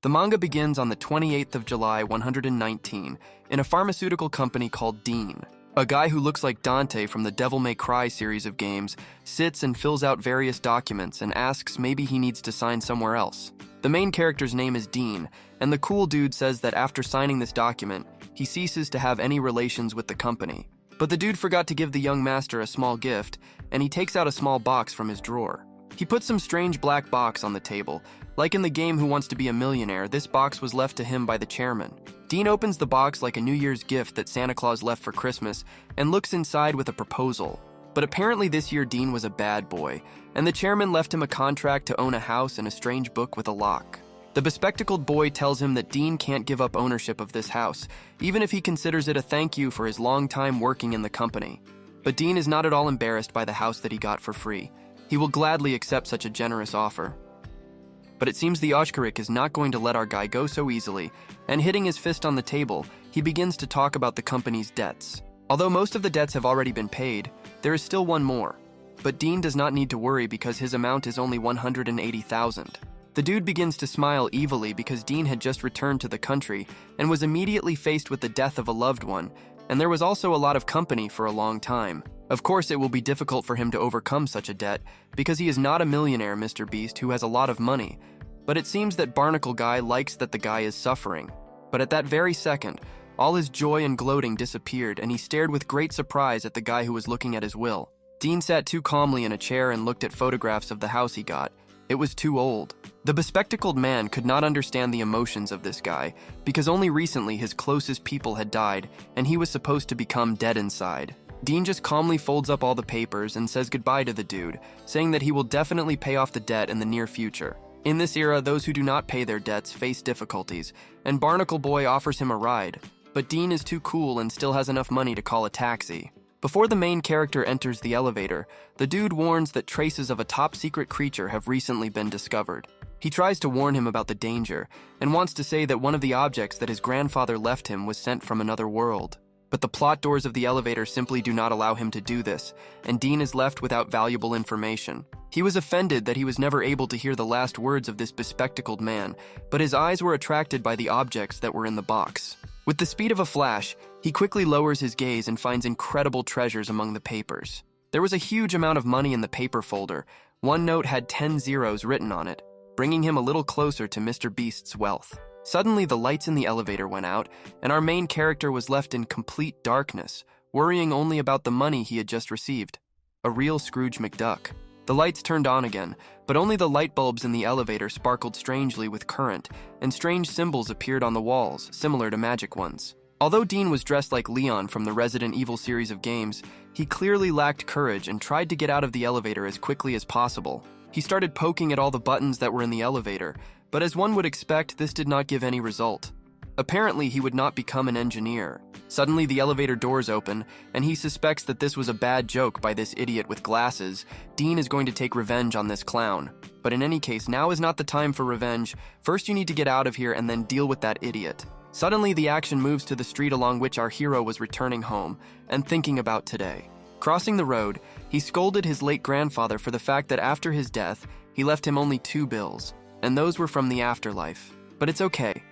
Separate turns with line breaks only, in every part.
The manga begins on the 28th of July, 119, in a pharmaceutical company called Dean. A guy who looks like Dante from the Devil May Cry series of games sits and fills out various documents and asks maybe he needs to sign somewhere else. The main character's name is Dean, and the cool dude says that after signing this document, he ceases to have any relations with the company. But the dude forgot to give the young master a small gift, and he takes out a small box from his drawer. He puts some strange black box on the table. Like in the game Who Wants to Be a Millionaire, this box was left to him by the chairman. Dean opens the box like a New Year's gift that Santa Claus left for Christmas and looks inside with a proposal. But apparently this year Dean was a bad boy, and the chairman left him a contract to own a house and a strange book with a lock. The bespectacled boy tells him that Dean can't give up ownership of this house, even if he considers it a thank you for his long time working in the company. But Dean is not at all embarrassed by the house that he got for free. He will gladly accept such a generous offer. But it seems the Oshkarik is not going to let our guy go so easily, and hitting his fist on the table, he begins to talk about the company's debts. Although most of the debts have already been paid, there is still one more. But Dean does not need to worry because his amount is only 180,000. The dude begins to smile evilly because Dean had just returned to the country and was immediately faced with the death of a loved one, and there was also a lot of company for a long time. Of course, it will be difficult for him to overcome such a debt because he is not a millionaire, Mr. Beast, who has a lot of money. But it seems that Barnacle Guy likes that the guy is suffering. But at that very second, all his joy and gloating disappeared, and he stared with great surprise at the guy who was looking at his will. Dean sat too calmly in a chair and looked at photographs of the house he got. It was too old. The bespectacled man could not understand the emotions of this guy because only recently his closest people had died and he was supposed to become dead inside. Dean just calmly folds up all the papers and says goodbye to the dude, saying that he will definitely pay off the debt in the near future. In this era, those who do not pay their debts face difficulties, and Barnacle Boy offers him a ride, but Dean is too cool and still has enough money to call a taxi. Before the main character enters the elevator, the dude warns that traces of a top-secret creature have recently been discovered. He tries to warn him about the danger, and wants to say that one of the objects that his grandfather left him was sent from another world. But the plot doors of the elevator simply do not allow him to do this, and Dean is left without valuable information. He was offended that he was never able to hear the last words of this bespectacled man, but his eyes were attracted by the objects that were in the box. With the speed of a flash, he quickly lowers his gaze and finds incredible treasures among the papers. There was a huge amount of money in the paper folder. One note had 10 zeros written on it, bringing him a little closer to Mr. Beast's wealth. Suddenly, the lights in the elevator went out, and our main character was left in complete darkness, worrying only about the money he had just received. A real Scrooge McDuck. The lights turned on again, but only the light bulbs in the elevator sparkled strangely with current, and strange symbols appeared on the walls, similar to magic ones. Although Dean was dressed like Leon from the Resident Evil series of games, he clearly lacked courage and tried to get out of the elevator as quickly as possible. He started poking at all the buttons that were in the elevator, but as one would expect, this did not give any result. Apparently, he would not become an engineer. Suddenly, the elevator doors open, and he suspects that this was a bad joke by this idiot with glasses. Dean is going to take revenge on this clown. But in any case, now is not the time for revenge. First, you need to get out of here and then deal with that idiot. Suddenly, the action moves to the street along which our hero was returning home and thinking about today. Crossing the road, he scolded his late grandfather for the fact that after his death, he left him only 2 bills, and those were from the afterlife. But it's okay.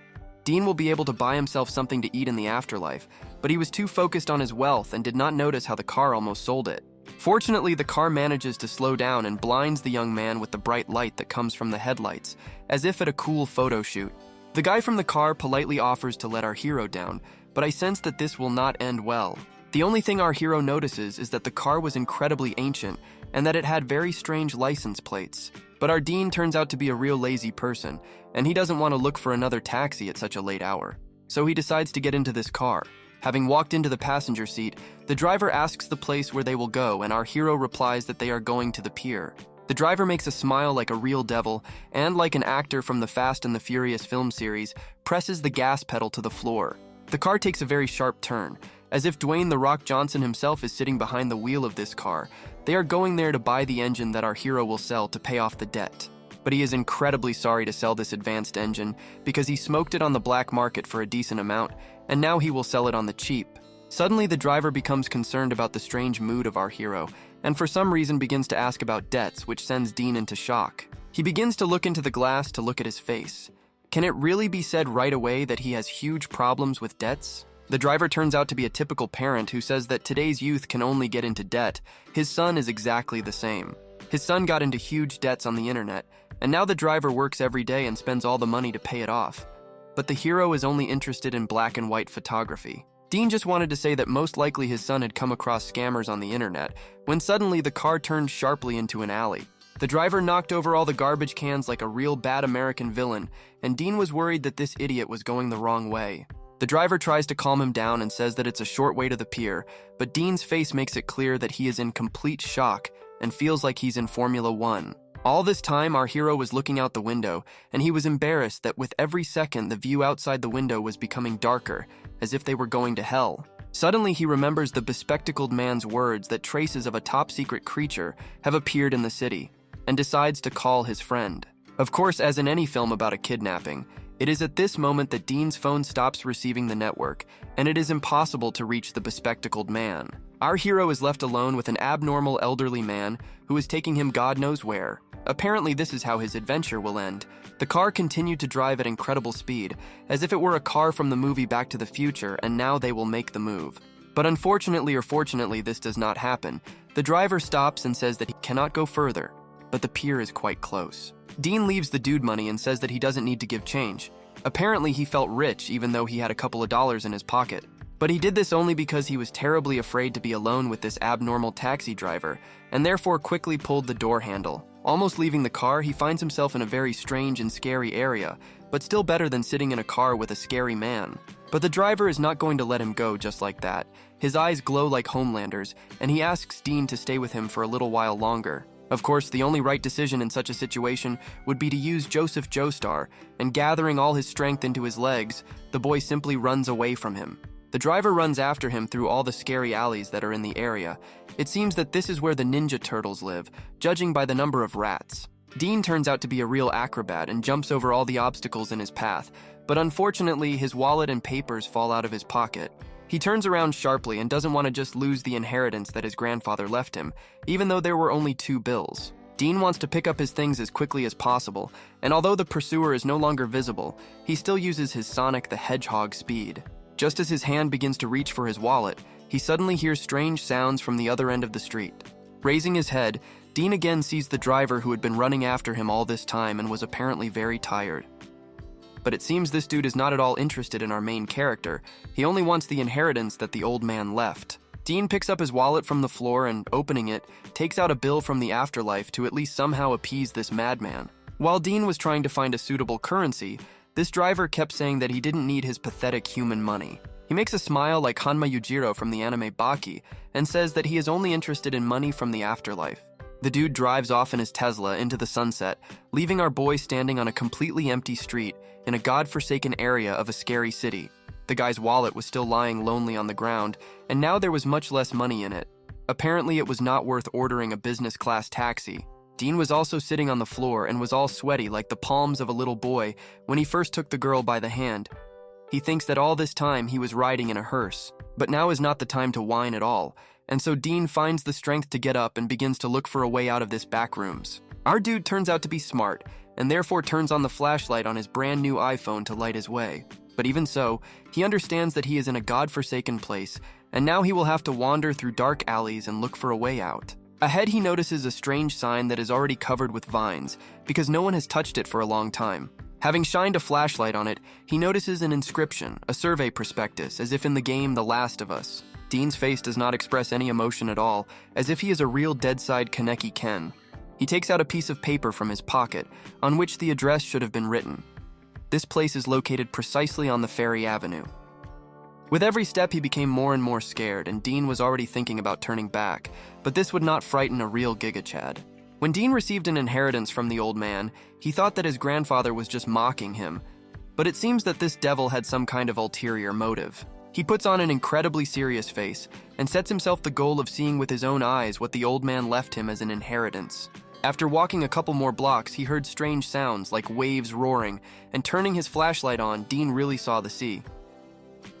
Dean will be able to buy himself something to eat in the afterlife, but he was too focused on his wealth and did not notice how the car almost sold it. Fortunately, the car manages to slow down and blinds the young man with the bright light that comes from the headlights, as if at a cool photo shoot. The guy from the car politely offers to let our hero down, but I sense that this will not end well. The only thing our hero notices is that the car was incredibly ancient and that it had very strange license plates. But our Dean turns out to be a real lazy person, and he doesn't want to look for another taxi at such a late hour. So he decides to get into this car. Having walked into the passenger seat, the driver asks the place where they will go, and our hero replies that they are going to the pier. The driver makes a smile like a real devil, and like an actor from the Fast and the Furious film series, presses the gas pedal to the floor. The car takes a very sharp turn, as if Dwayne "The Rock" Johnson himself is sitting behind the wheel of this car. They are going there to buy the engine that our hero will sell to pay off the debt. But he is incredibly sorry to sell this advanced engine because he smoked it on the black market for a decent amount, and now he will sell it on the cheap. Suddenly, the driver becomes concerned about the strange mood of our hero, and for some reason begins to ask about debts, which sends Dean into shock. He begins to look into the glass to look at his face, Can it really be said right away that he has huge problems with debts? The driver turns out to be a typical parent who says that today's youth can only get into debt. His son is exactly the same. His son got into huge debts on the internet, and now the driver works every day and spends all the money to pay it off. But the hero is only interested in black and white photography. Dean just wanted to say that most likely his son had come across scammers on the internet, when suddenly the car turned sharply into an alley. The driver knocked over all the garbage cans like a real bad American villain, and Dean was worried that this idiot was going the wrong way. The driver tries to calm him down and says that it's a short way to the pier, but Dean's face makes it clear that he is in complete shock and feels like he's in Formula One. All this time, our hero was looking out the window, and he was embarrassed that with every second, the view outside the window was becoming darker, as if they were going to hell. Suddenly, he remembers the bespectacled man's words that traces of a top-secret creature have appeared in the city, and decides to call his friend. Of course, as in any film about a kidnapping, it is at this moment that Dean's phone stops receiving the network, and it is impossible to reach the bespectacled man. Our hero is left alone with an abnormal elderly man who is taking him God knows where. Apparently, this is how his adventure will end. The car continued to drive at incredible speed, as if it were a car from the movie Back to the Future, and now they will make the move. But unfortunately or fortunately, this does not happen. The driver stops and says that he cannot go further, but the pier is quite close. Dean leaves the dude money and says that he doesn't need to give change. Apparently, he felt rich even though he had a couple of dollars in his pocket. But he did this only because he was terribly afraid to be alone with this abnormal taxi driver, and therefore quickly pulled the door handle. Almost leaving the car, he finds himself in a very strange and scary area, but still better than sitting in a car with a scary man. But the driver is not going to let him go just like that. His eyes glow like Homelander's, and he asks Dean to stay with him for a little while longer. Of course, the only right decision in such a situation would be to use Joseph Joestar, and gathering all his strength into his legs, the boy simply runs away from him. The driver runs after him through all the scary alleys that are in the area. It seems that this is where the Ninja Turtles live, judging by the number of rats. Dean turns out to be a real acrobat and jumps over all the obstacles in his path, but unfortunately his wallet and papers fall out of his pocket. He turns around sharply and doesn't want to just lose the inheritance that his grandfather left him, even though there were only 2 bills. Dean wants to pick up his things as quickly as possible, and although the pursuer is no longer visible, he still uses his Sonic the Hedgehog speed. Just as his hand begins to reach for his wallet, he suddenly hears strange sounds from the other end of the street. Raising his head, Dean again sees the driver who had been running after him all this time and was apparently very tired. But it seems this dude is not at all interested in our main character. He only wants the inheritance that the old man left. Dean picks up his wallet from the floor and, opening it, takes out a bill from the afterlife to at least somehow appease this madman. While Dean was trying to find a suitable currency, this driver kept saying that he didn't need his pathetic human money. He makes a smile like Hanma Yujiro from the anime Baki and says that he is only interested in money from the afterlife. The dude drives off in his Tesla into the sunset, leaving our boy standing on a completely empty street in a godforsaken area of a scary city. The guy's wallet was still lying lonely on the ground, and now there was much less money in it. Apparently, it was not worth ordering a business-class taxi. Dean was also sitting on the floor and was all sweaty like the palms of a little boy when he first took the girl by the hand. He thinks that all this time he was riding in a hearse, but now is not the time to whine at all, and so Dean finds the strength to get up and begins to look for a way out of this back rooms. Our dude turns out to be smart, and therefore turns on the flashlight on his brand new iPhone to light his way. But even so, he understands that he is in a godforsaken place, and now he will have to wander through dark alleys and look for a way out. Ahead, he notices a strange sign that is already covered with vines, because no one has touched it for a long time. Having shined a flashlight on it, he notices an inscription, a survey prospectus, as if in the game The Last of Us. Dean's face does not express any emotion at all, as if he is a real dead-side Kaneki Ken. He takes out a piece of paper from his pocket, on which the address should have been written. This place is located precisely on the Ferry Avenue. With every step, he became more and more scared, and Dean was already thinking about turning back, but this would not frighten a real Giga Chad. When Dean received an inheritance from the old man, he thought that his grandfather was just mocking him, but it seems that this devil had some kind of ulterior motive. He puts on an incredibly serious face and sets himself the goal of seeing with his own eyes what the old man left him as an inheritance. After walking a couple more blocks, he heard strange sounds like waves roaring, and turning his flashlight on, Dean really saw the sea.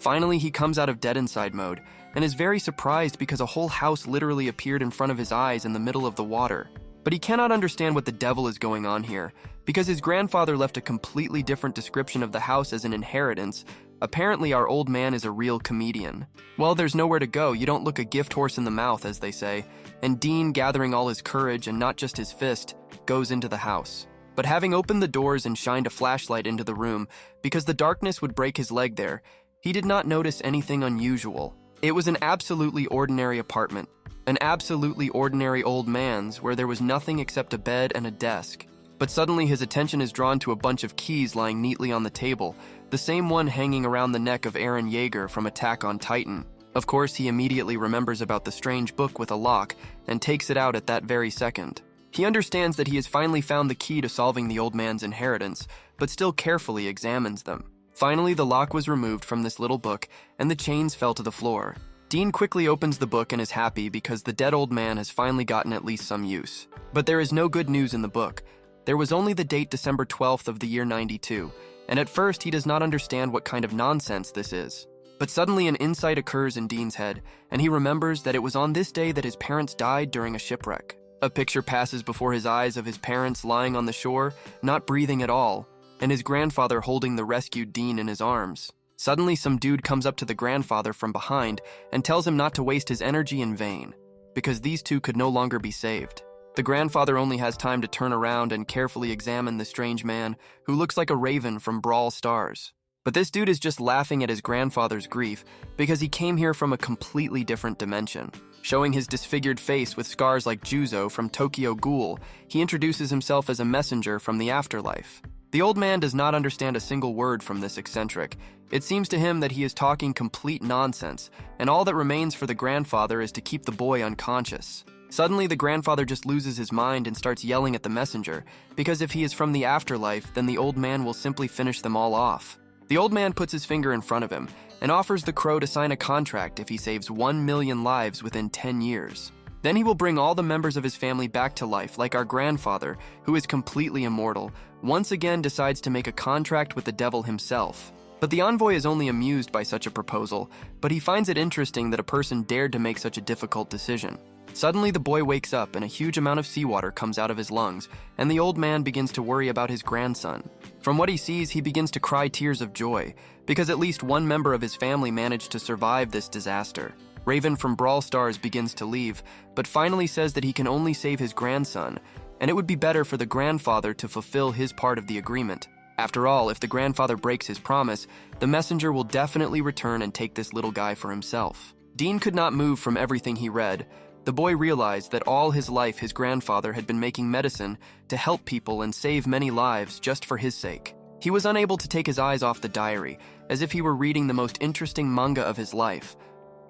Finally, he comes out of dead inside mode and is very surprised because a whole house literally appeared in front of his eyes in the middle of the water. But he cannot understand what the devil is going on here, Because his grandfather left a completely different description of the house as an inheritance, apparently our old man is a real comedian. Well, there's nowhere to go, you don't look a gift horse in the mouth, as they say, and Dean, gathering all his courage and not just his fist, goes into the house. But having opened the doors and shined a flashlight into the room, because the darkness would break his leg there, he did not notice anything unusual. It was an absolutely ordinary apartment, an absolutely ordinary old man's where there was nothing except a bed and a desk. But suddenly his attention is drawn to a bunch of keys lying neatly on the table, the same one hanging around the neck of Eren Yeager from Attack on Titan. Of course, he immediately remembers about the strange book with a lock and takes it out at that very second. He understands that he has finally found the key to solving the old man's inheritance, but still carefully examines them. Finally, the lock was removed from this little book, and the chains fell to the floor. Dean quickly opens the book and is happy because the dead old man has finally gotten at least some use. But there is no good news in the book. There was only the date December 12th of the year 92, and at first he does not understand what kind of nonsense this is. But suddenly an insight occurs in Dean's head, and he remembers that it was on this day that his parents died during a shipwreck. A picture passes before his eyes of his parents lying on the shore, not breathing at all, and his grandfather holding the rescued Dean in his arms. Suddenly some dude comes up to the grandfather from behind and tells him not to waste his energy in vain, because these two could no longer be saved. The grandfather only has time to turn around and carefully examine the strange man who looks like a raven from Brawl Stars. But this dude is just laughing at his grandfather's grief because he came here from a completely different dimension. Showing his disfigured face with scars like Juzo from Tokyo Ghoul, he introduces himself as a messenger from the afterlife. The old man does not understand a single word from this eccentric. It seems to him that he is talking complete nonsense, and all that remains for the grandfather is to keep the boy unconscious. Suddenly, the grandfather just loses his mind and starts yelling at the messenger, because if he is from the afterlife, then the old man will simply finish them all off. The old man puts his finger in front of him and offers the crow to sign a contract if he saves 1 million lives within 10 years. Then he will bring all the members of his family back to life, like our grandfather, who is completely immortal, once again decides to make a contract with the devil himself. But the envoy is only amused by such a proposal, but he finds it interesting that a person dared to make such a difficult decision. Suddenly, the boy wakes up and a huge amount of seawater comes out of his lungs, and the old man begins to worry about his grandson. From what he sees, he begins to cry tears of joy, because at least one member of his family managed to survive this disaster. Raven from Brawl Stars begins to leave, but finally says that he can only save his grandson, and it would be better for the grandfather to fulfill his part of the agreement. After all, if the grandfather breaks his promise, the messenger will definitely return and take this little guy for himself. Dean could not move from everything he read. The boy realized that all his life his grandfather had been making medicine to help people and save many lives just for his sake. He was unable to take his eyes off the diary, as if he were reading the most interesting manga of his life.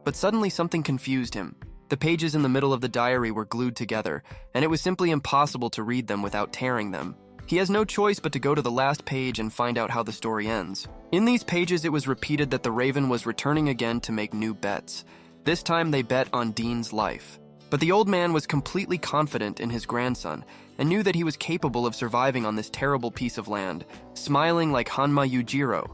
But suddenly something confused him. The pages in the middle of the diary were glued together, and it was simply impossible to read them without tearing them. He has no choice but to go to the last page and find out how the story ends. In these pages, it was repeated that the Raven was returning again to make new bets. This time they bet on Dean's life. But the old man was completely confident in his grandson and knew that he was capable of surviving on this terrible piece of land, smiling like Hanma Yujiro.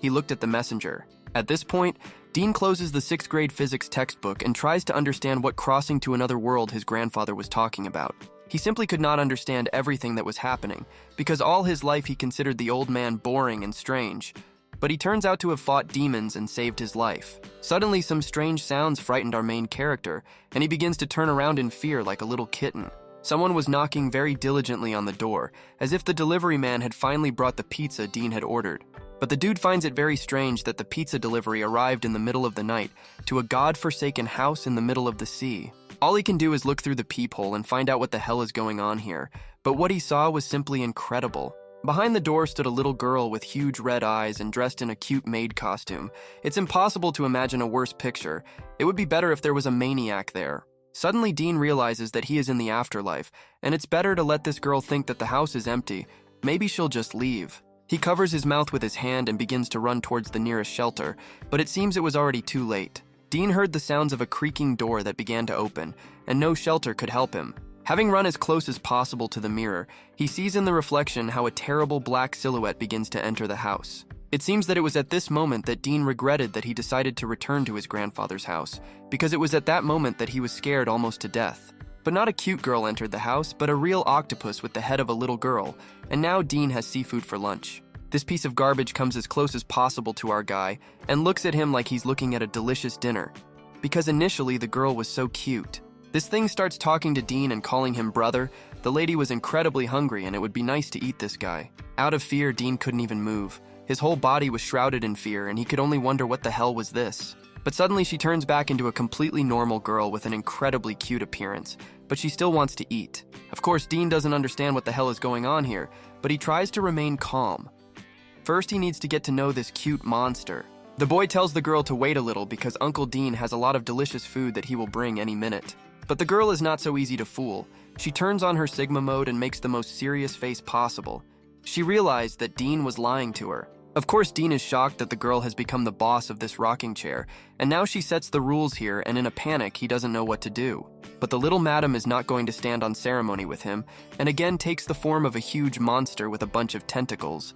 He looked at the messenger. At this point, Dean closes the 6th grade physics textbook and tries to understand what crossing to another world his grandfather was talking about. He simply could not understand everything that was happening, because all his life he considered the old man boring and strange. But he turns out to have fought demons and saved his life. Suddenly, some strange sounds frightened our main character, and he begins to turn around in fear like a little kitten. Someone was knocking very diligently on the door, as if the delivery man had finally brought the pizza Dean had ordered. But the dude finds it very strange that the pizza delivery arrived in the middle of the night to a god-forsaken house in the middle of the sea. All he can do is look through the peephole and find out what the hell is going on here, but what he saw was simply incredible. Behind the door stood a little girl with huge red eyes and dressed in a cute maid costume. It's impossible to imagine a worse picture. It would be better if there was a maniac there. Suddenly, Dean realizes that he is in the afterlife, and it's better to let this girl think that the house is empty. Maybe she'll just leave. He covers his mouth with his hand and begins to run towards the nearest shelter, but it seems it was already too late. Dean heard the sounds of a creaking door that began to open, and no shelter could help him. Having run as close as possible to the mirror, he sees in the reflection how a terrible black silhouette begins to enter the house. It seems that it was at this moment that Dean regretted that he decided to return to his grandfather's house, because it was at that moment that he was scared almost to death. But not a cute girl entered the house, but a real octopus with the head of a little girl, and now Dean has seafood for lunch. This piece of garbage comes as close as possible to our guy and looks at him like he's looking at a delicious dinner. Because initially the girl was so cute. This thing starts talking to Dean and calling him brother. The lady was incredibly hungry and it would be nice to eat this guy. Out of fear, Dean couldn't even move. His whole body was shrouded in fear and he could only wonder what the hell was this. But suddenly she turns back into a completely normal girl with an incredibly cute appearance, but she still wants to eat. Of course, Dean doesn't understand what the hell is going on here, but he tries to remain calm. First, he needs to get to know this cute monster. The boy tells the girl to wait a little because Uncle Dean has a lot of delicious food that he will bring any minute. But the girl is not so easy to fool. She turns on her Sigma mode and makes the most serious face possible. She realized that Dean was lying to her. Of course, Dean is shocked that the girl has become the boss of this rocking chair, and now she sets the rules here, and in a panic, he doesn't know what to do. But the little madam is not going to stand on ceremony with him, and again takes the form of a huge monster with a bunch of tentacles.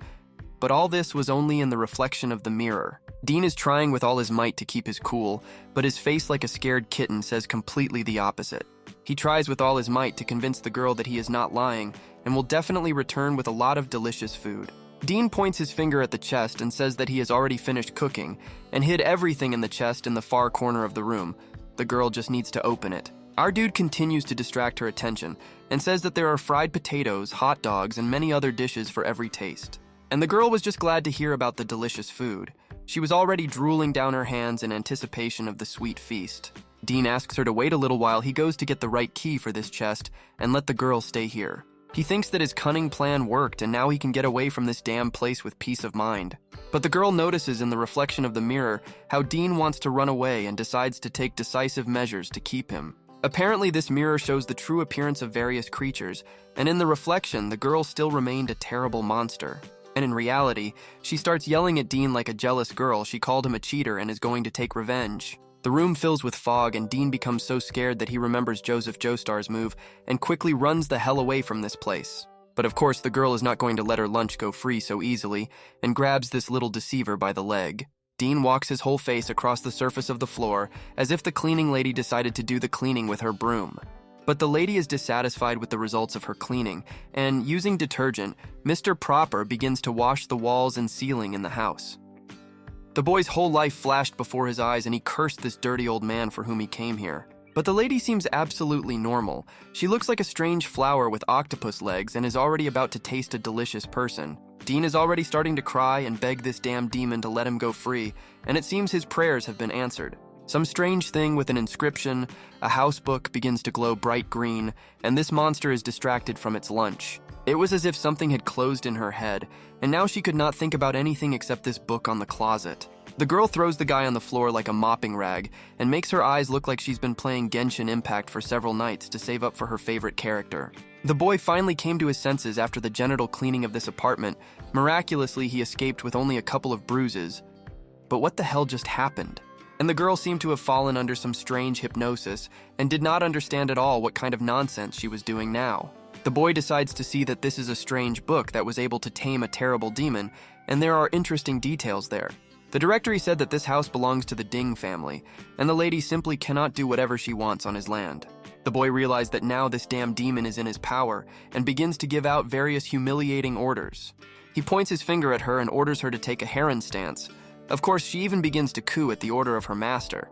But all this was only in the reflection of the mirror. Dean is trying with all his might to keep his cool, but his face like a scared kitten says completely the opposite. He tries with all his might to convince the girl that he is not lying, and will definitely return with a lot of delicious food. Dean points his finger at the chest and says that he has already finished cooking, and hid everything in the chest in the far corner of the room. The girl just needs to open it. Our dude continues to distract her attention, and says that there are fried potatoes, hot dogs, and many other dishes for every taste. And the girl was just glad to hear about the delicious food. She was already drooling down her hands in anticipation of the sweet feast. Dean asks her to wait a little while he goes to get the right key for this chest and let the girl stay here. He thinks that his cunning plan worked and now he can get away from this damn place with peace of mind. But the girl notices in the reflection of the mirror how Dean wants to run away and decides to take decisive measures to keep him. Apparently this mirror shows the true appearance of various creatures, and in the reflection the girl still remained a terrible monster. And in reality, she starts yelling at Dean like a jealous girl. She called him a cheater and is going to take revenge. The room fills with fog and Dean becomes so scared that he remembers Joseph Joestar's move and quickly runs the hell away from this place. But of course the girl is not going to let her lunch go free so easily and grabs this little deceiver by the leg. Dean walks his whole face across the surface of the floor as if the cleaning lady decided to do the cleaning with her broom. But the lady is dissatisfied with the results of her cleaning, and using detergent, Mr. Proper begins to wash the walls and ceiling in the house. The boy's whole life flashed before his eyes and he cursed this dirty old man for whom he came here. But the lady seems absolutely normal. She looks like a strange flower with octopus legs and is already about to taste a delicious person. Dean is already starting to cry and beg this damn demon to let him go free, and it seems his prayers have been answered. Some strange thing with an inscription, a house book begins to glow bright green, and this monster is distracted from its lunch. It was as if something had closed in her head, and now she could not think about anything except this book on the closet. The girl throws the guy on the floor like a mopping rag, and makes her eyes look like she's been playing Genshin Impact for several nights to save up for her favorite character. The boy finally came to his senses after the genital cleaning of this apartment. Miraculously, he escaped with only a couple of bruises. But what the hell just happened? And the girl seemed to have fallen under some strange hypnosis and did not understand at all what kind of nonsense she was doing now. The boy decides to see that this is a strange book that was able to tame a terrible demon, and there are interesting details there. The directory said that this house belongs to the Ding family, and the lady simply cannot do whatever she wants on his land. The boy realized that now this damn demon is in his power and begins to give out various humiliating orders. He points his finger at her and orders her to take a heron stance. Of course, she even begins to coo at the order of her master.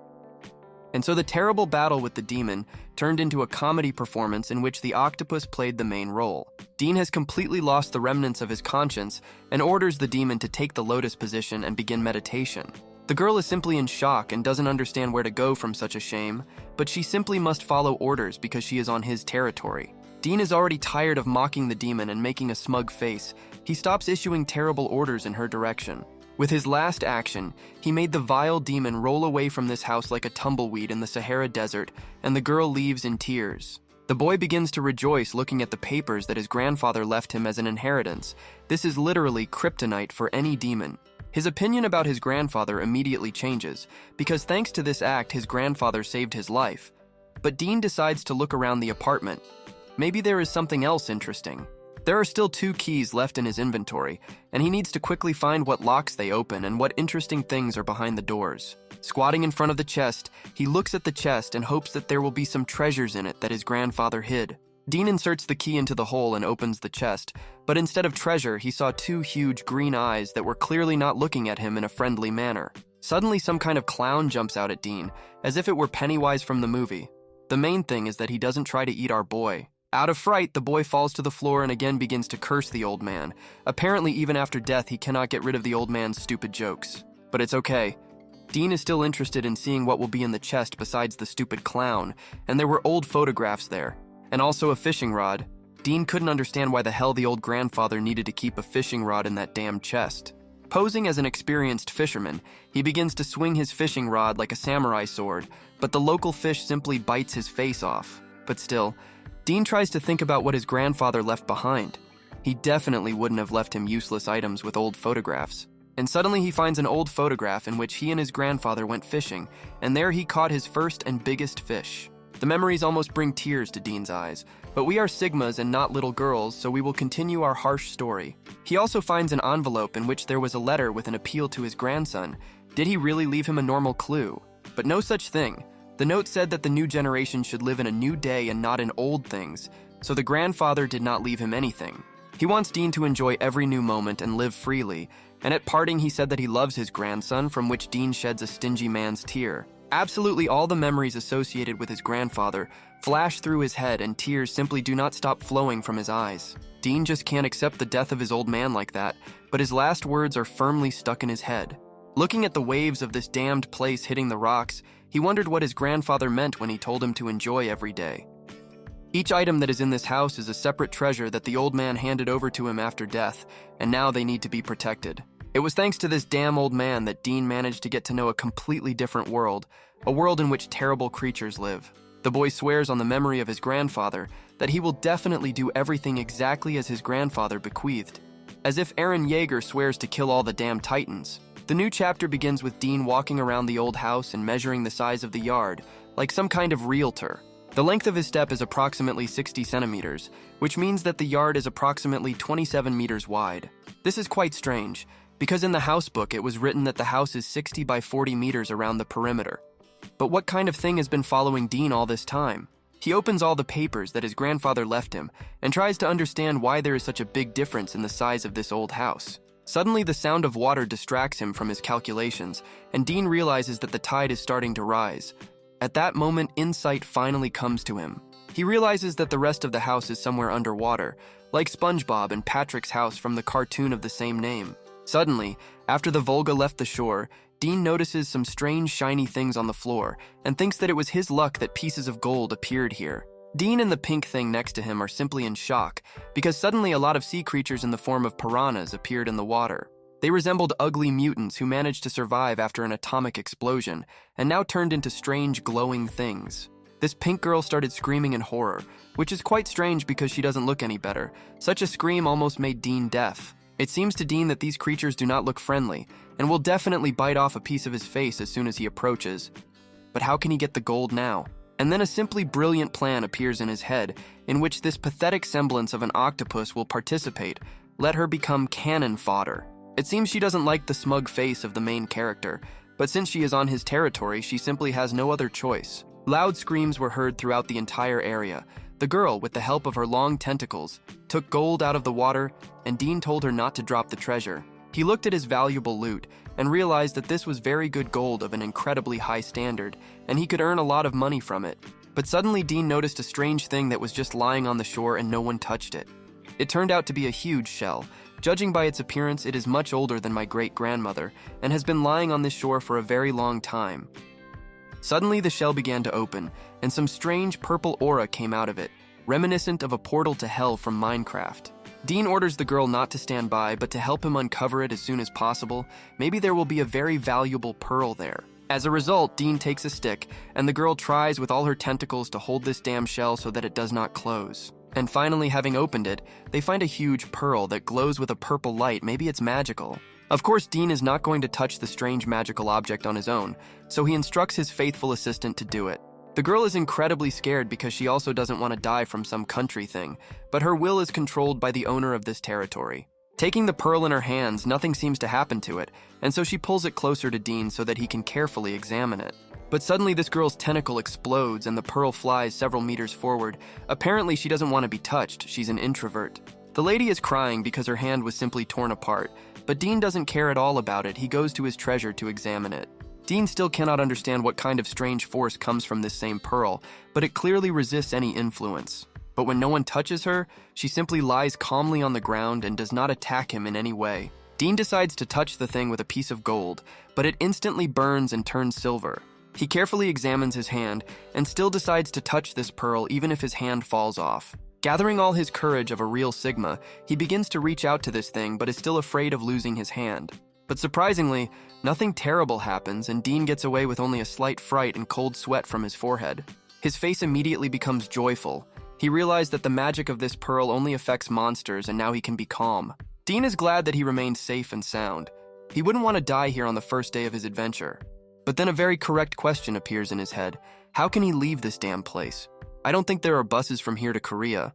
And so the terrible battle with the demon turned into a comedy performance in which the octopus played the main role. Dean has completely lost the remnants of his conscience and orders the demon to take the lotus position and begin meditation. The girl is simply in shock and doesn't understand where to go from such a shame, but she simply must follow orders because she is on his territory. Dean is already tired of mocking the demon and making a smug face. He stops issuing terrible orders in her direction. With his last action, he made the vile demon roll away from this house like a tumbleweed in the Sahara Desert, and the girl leaves in tears. The boy begins to rejoice looking at the papers that his grandfather left him as an inheritance. This is literally kryptonite for any demon. His opinion about his grandfather immediately changes, because thanks to this act, his grandfather saved his life. But Dean decides to look around the apartment. Maybe there is something else interesting. There are still 2 keys left in his inventory, and he needs to quickly find what locks they open and what interesting things are behind the doors. Squatting in front of the chest, he looks at the chest and hopes that there will be some treasures in it that his grandfather hid. Dean inserts the key into the hole and opens the chest, but instead of treasure, he saw two huge green eyes that were clearly not looking at him in a friendly manner. Suddenly, some kind of clown jumps out at Dean, as if it were Pennywise from the movie. The main thing is that he doesn't try to eat our boy. Out of fright, the boy falls to the floor and again begins to curse the old man. Apparently, even after death, he cannot get rid of the old man's stupid jokes. But it's okay. Dean is still interested in seeing what will be in the chest besides the stupid clown, and there were old photographs there, and also a fishing rod. Dean couldn't understand why the hell the old grandfather needed to keep a fishing rod in that damn chest. Posing as an experienced fisherman, he begins to swing his fishing rod like a samurai sword, but the local fish simply bites his face off. But still, Dean tries to think about what his grandfather left behind. He definitely wouldn't have left him useless items with old photographs. And suddenly he finds an old photograph in which he and his grandfather went fishing, and there he caught his first and biggest fish. The memories almost bring tears to Dean's eyes, but we are Sigmas and not little girls, so we will continue our harsh story. He also finds an envelope in which there was a letter with an appeal to his grandson. Did he really leave him a normal clue? But no such thing. The note said that the new generation should live in a new day and not in old things, so the grandfather did not leave him anything. He wants Dean to enjoy every new moment and live freely, and at parting he said that he loves his grandson, from which Dean sheds a stingy man's tear. Absolutely all the memories associated with his grandfather flash through his head, and tears simply do not stop flowing from his eyes. Dean just can't accept the death of his old man like that, but his last words are firmly stuck in his head. Looking at the waves of this damned place hitting the rocks, he wondered what his grandfather meant when he told him to enjoy every day. Each item that is in this house is a separate treasure that the old man handed over to him after death, and now they need to be protected. It was thanks to this damn old man that Dean managed to get to know a completely different world, a world in which terrible creatures live. The boy swears on the memory of his grandfather that he will definitely do everything exactly as his grandfather bequeathed, as if Eren Yeager swears to kill all the damn titans. The new chapter begins with Dean walking around the old house and measuring the size of the yard, like some kind of realtor. The length of his step is approximately 60 centimeters, which means that the yard is approximately 27 meters wide. This is quite strange, because in the house book it was written that the house is 60 by 40 meters around the perimeter. But what kind of thing has been following Dean all this time? He opens all the papers that his grandfather left him and tries to understand why there is such a big difference in the size of this old house. Suddenly, the sound of water distracts him from his calculations, and Dean realizes that the tide is starting to rise. At that moment, insight finally comes to him. He realizes that the rest of the house is somewhere underwater, like SpongeBob and Patrick's house from the cartoon of the same name. Suddenly, after the Volga left the shore, Dean notices some strange shiny things on the floor and thinks that it was his luck that pieces of gold appeared here. Dean and the pink thing next to him are simply in shock, because suddenly a lot of sea creatures in the form of piranhas appeared in the water. They resembled ugly mutants who managed to survive after an atomic explosion, and now turned into strange glowing things. This pink girl started screaming in horror, which is quite strange because she doesn't look any better. Such a scream almost made Dean deaf. It seems to Dean that these creatures do not look friendly, and will definitely bite off a piece of his face as soon as he approaches. But how can he get the gold now? And then a simply brilliant plan appears in his head, in which this pathetic semblance of an octopus will participate. Let her become cannon fodder. It seems she doesn't like the smug face of the main character, but since she is on his territory, she simply has no other choice. Loud screams were heard throughout the entire area. The girl, with the help of her long tentacles, took gold out of the water, and Dean told her not to drop the treasure. He looked at his valuable loot and realized that this was very good gold of an incredibly high standard, and he could earn a lot of money from it. But suddenly Dean noticed a strange thing that was just lying on the shore and no one touched it. It turned out to be a huge shell. Judging by its appearance, it is much older than my great-grandmother and has been lying on this shore for a very long time. Suddenly the shell began to open, and some strange purple aura came out of it, reminiscent of a portal to hell from Minecraft. Dean orders the girl not to stand by, but to help him uncover it as soon as possible. Maybe there will be a very valuable pearl there. As a result, Dean takes a stick, and the girl tries with all her tentacles to hold this damn shell so that it does not close. And finally, having opened it, they find a huge pearl that glows with a purple light. Maybe it's magical. Of course, Dean is not going to touch the strange magical object on his own, so he instructs his faithful assistant to do it. The girl is incredibly scared because she also doesn't want to die from some country thing, but her will is controlled by the owner of this territory. Taking the pearl in her hands, nothing seems to happen to it, and so she pulls it closer to Dean so that he can carefully examine it. But suddenly this girl's tentacle explodes and the pearl flies several meters forward. Apparently she doesn't want to be touched, she's an introvert. The lady is crying because her hand was simply torn apart, but Dean doesn't care at all about it. He goes to his treasure to examine it. Dean still cannot understand what kind of strange force comes from this same pearl, but it clearly resists any influence. But when no one touches her, she simply lies calmly on the ground and does not attack him in any way. Dean decides to touch the thing with a piece of gold, but it instantly burns and turns silver. He carefully examines his hand and still decides to touch this pearl even if his hand falls off. Gathering all his courage of a real Sigma, he begins to reach out to this thing but is still afraid of losing his hand. But surprisingly, nothing terrible happens and Dean gets away with only a slight fright and cold sweat from his forehead. His face immediately becomes joyful. He realized that the magic of this pearl only affects monsters and now he can be calm. Dean is glad that he remained safe and sound. He wouldn't want to die here on the first day of his adventure. But then a very correct question appears in his head. How can he leave this damn place? I don't think there are buses from here to Korea.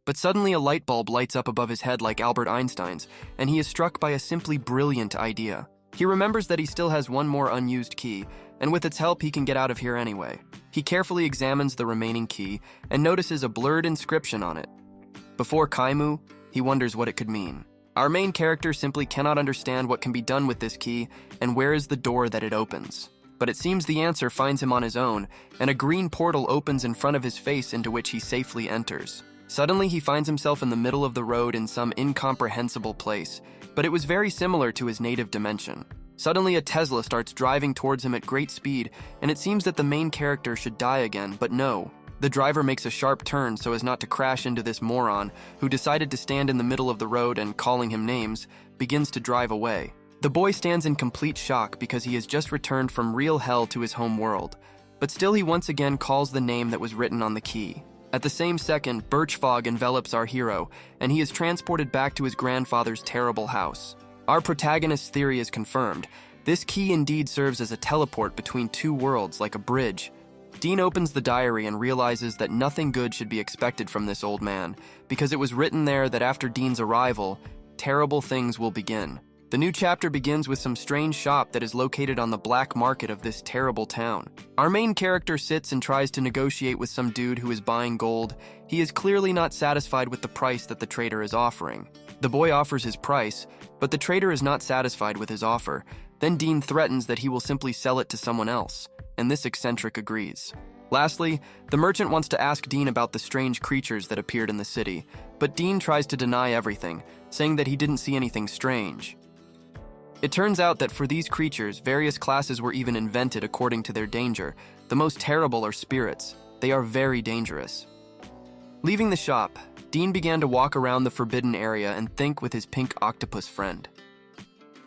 But suddenly a light bulb lights up above his head like Albert Einstein's, and he is struck by a simply brilliant idea. He remembers that he still has one more unused key, and with its help he can get out of here anyway. He carefully examines the remaining key and notices a blurred inscription on it. Before Kaimu, he wonders what it could mean. Our main character simply cannot understand what can be done with this key and where is the door that it opens. But it seems the answer finds him on his own, and a green portal opens in front of his face into which he safely enters. Suddenly he finds himself in the middle of the road in some incomprehensible place, but it was very similar to his native dimension. Suddenly a Tesla starts driving towards him at great speed, and it seems that the main character should die again, but no. The driver makes a sharp turn so as not to crash into this moron, who decided to stand in the middle of the road and, calling him names, begins to drive away. The boy stands in complete shock because he has just returned from real hell to his home world, but still he once again calls the name that was written on the key. At the same second, birch fog envelops our hero, and he is transported back to his grandfather's terrible house. Our protagonist's theory is confirmed. This key indeed serves as a teleport between two worlds like a bridge. Dean opens the diary and realizes that nothing good should be expected from this old man, because it was written there that after Dean's arrival, terrible things will begin. The new chapter begins with some strange shop that is located on the black market of this terrible town. Our main character sits and tries to negotiate with some dude who is buying gold. He is clearly not satisfied with the price that the trader is offering. The boy offers his price, but the trader is not satisfied with his offer. Then Dean threatens that he will simply sell it to someone else, and this eccentric agrees. Lastly, the merchant wants to ask Dean about the strange creatures that appeared in the city, but Dean tries to deny everything, saying that he didn't see anything strange. It turns out that for these creatures, various classes were even invented according to their danger. The most terrible are spirits. They are very dangerous. Leaving the shop, Dean began to walk around the forbidden area and think with his pink octopus friend.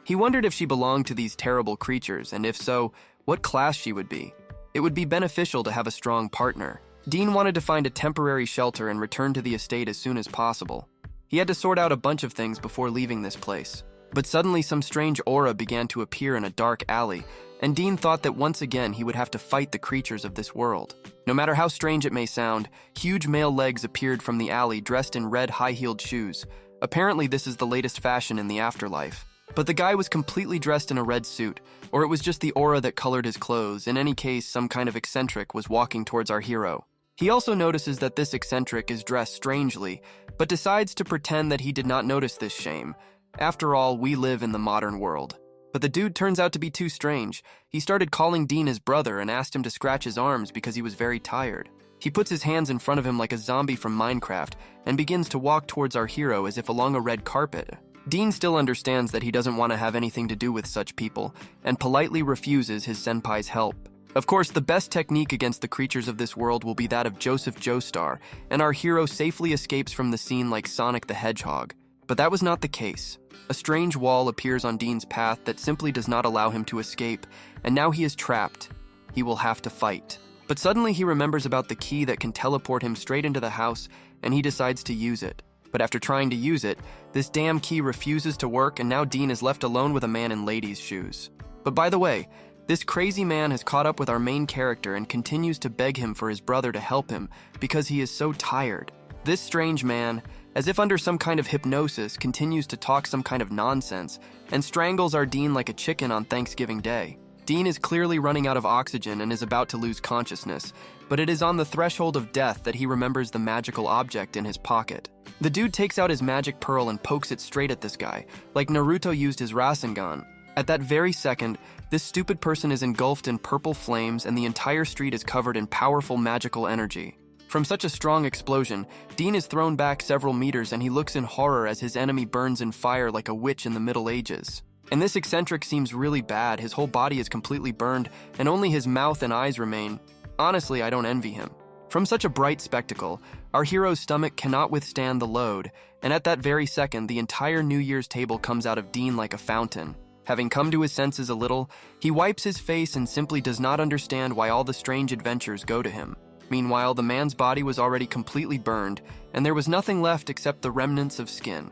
He wondered if she belonged to these terrible creatures, and if so, what class she would be. It would be beneficial to have a strong partner. Dean wanted to find a temporary shelter and return to the estate as soon as possible. He had to sort out a bunch of things before leaving this place. But suddenly some strange aura began to appear in a dark alley, and Dean thought that once again he would have to fight the creatures of this world. No matter how strange it may sound, huge male legs appeared from the alley dressed in red high-heeled shoes. Apparently this is the latest fashion in the afterlife. But the guy was completely dressed in a red suit, or it was just the aura that colored his clothes. In any case, some kind of eccentric was walking towards our hero. He also notices that this eccentric is dressed strangely, but decides to pretend that he did not notice this shame. After all, we live in the modern world. But the dude turns out to be too strange. He started calling Dean his brother and asked him to scratch his arms because he was very tired. He puts his hands in front of him like a zombie from Minecraft and begins to walk towards our hero as if along a red carpet. Dean still understands that he doesn't want to have anything to do with such people and politely refuses his senpai's help. Of course, the best technique against the creatures of this world will be that of Joseph Joestar, and our hero safely escapes from the scene like Sonic the Hedgehog. But that was not the case. A strange wall appears on Dean's path that simply does not allow him to escape, and now he is trapped. He will have to fight. But suddenly he remembers about the key that can teleport him straight into the house, and he decides to use it. But after trying to use it, this damn key refuses to work, and now Dean is left alone with a man in ladies' shoes. But by the way, this crazy man has caught up with our main character and continues to beg him for his brother to help him because he is so tired. This strange man, as if under some kind of hypnosis, continues to talk some kind of nonsense and strangles our Dean like a chicken on Thanksgiving Day. Dean is clearly running out of oxygen and is about to lose consciousness, but it is on the threshold of death that he remembers the magical object in his pocket. The dude takes out his magic pearl and pokes it straight at this guy, like Naruto used his Rasengan. At that very second, this stupid person is engulfed in purple flames and the entire street is covered in powerful magical energy. From such a strong explosion, Dean is thrown back several meters and he looks in horror as his enemy burns in fire like a witch in the Middle Ages. And this eccentric seems really bad. His whole body is completely burned and only his mouth and eyes remain. Honestly, I don't envy him. From such a bright spectacle, our hero's stomach cannot withstand the load, and at that very second, the entire New Year's table comes out of Dean like a fountain. Having come to his senses a little, he wipes his face and simply does not understand why all the strange adventures go to him. Meanwhile, the man's body was already completely burned, and there was nothing left except the remnants of skin.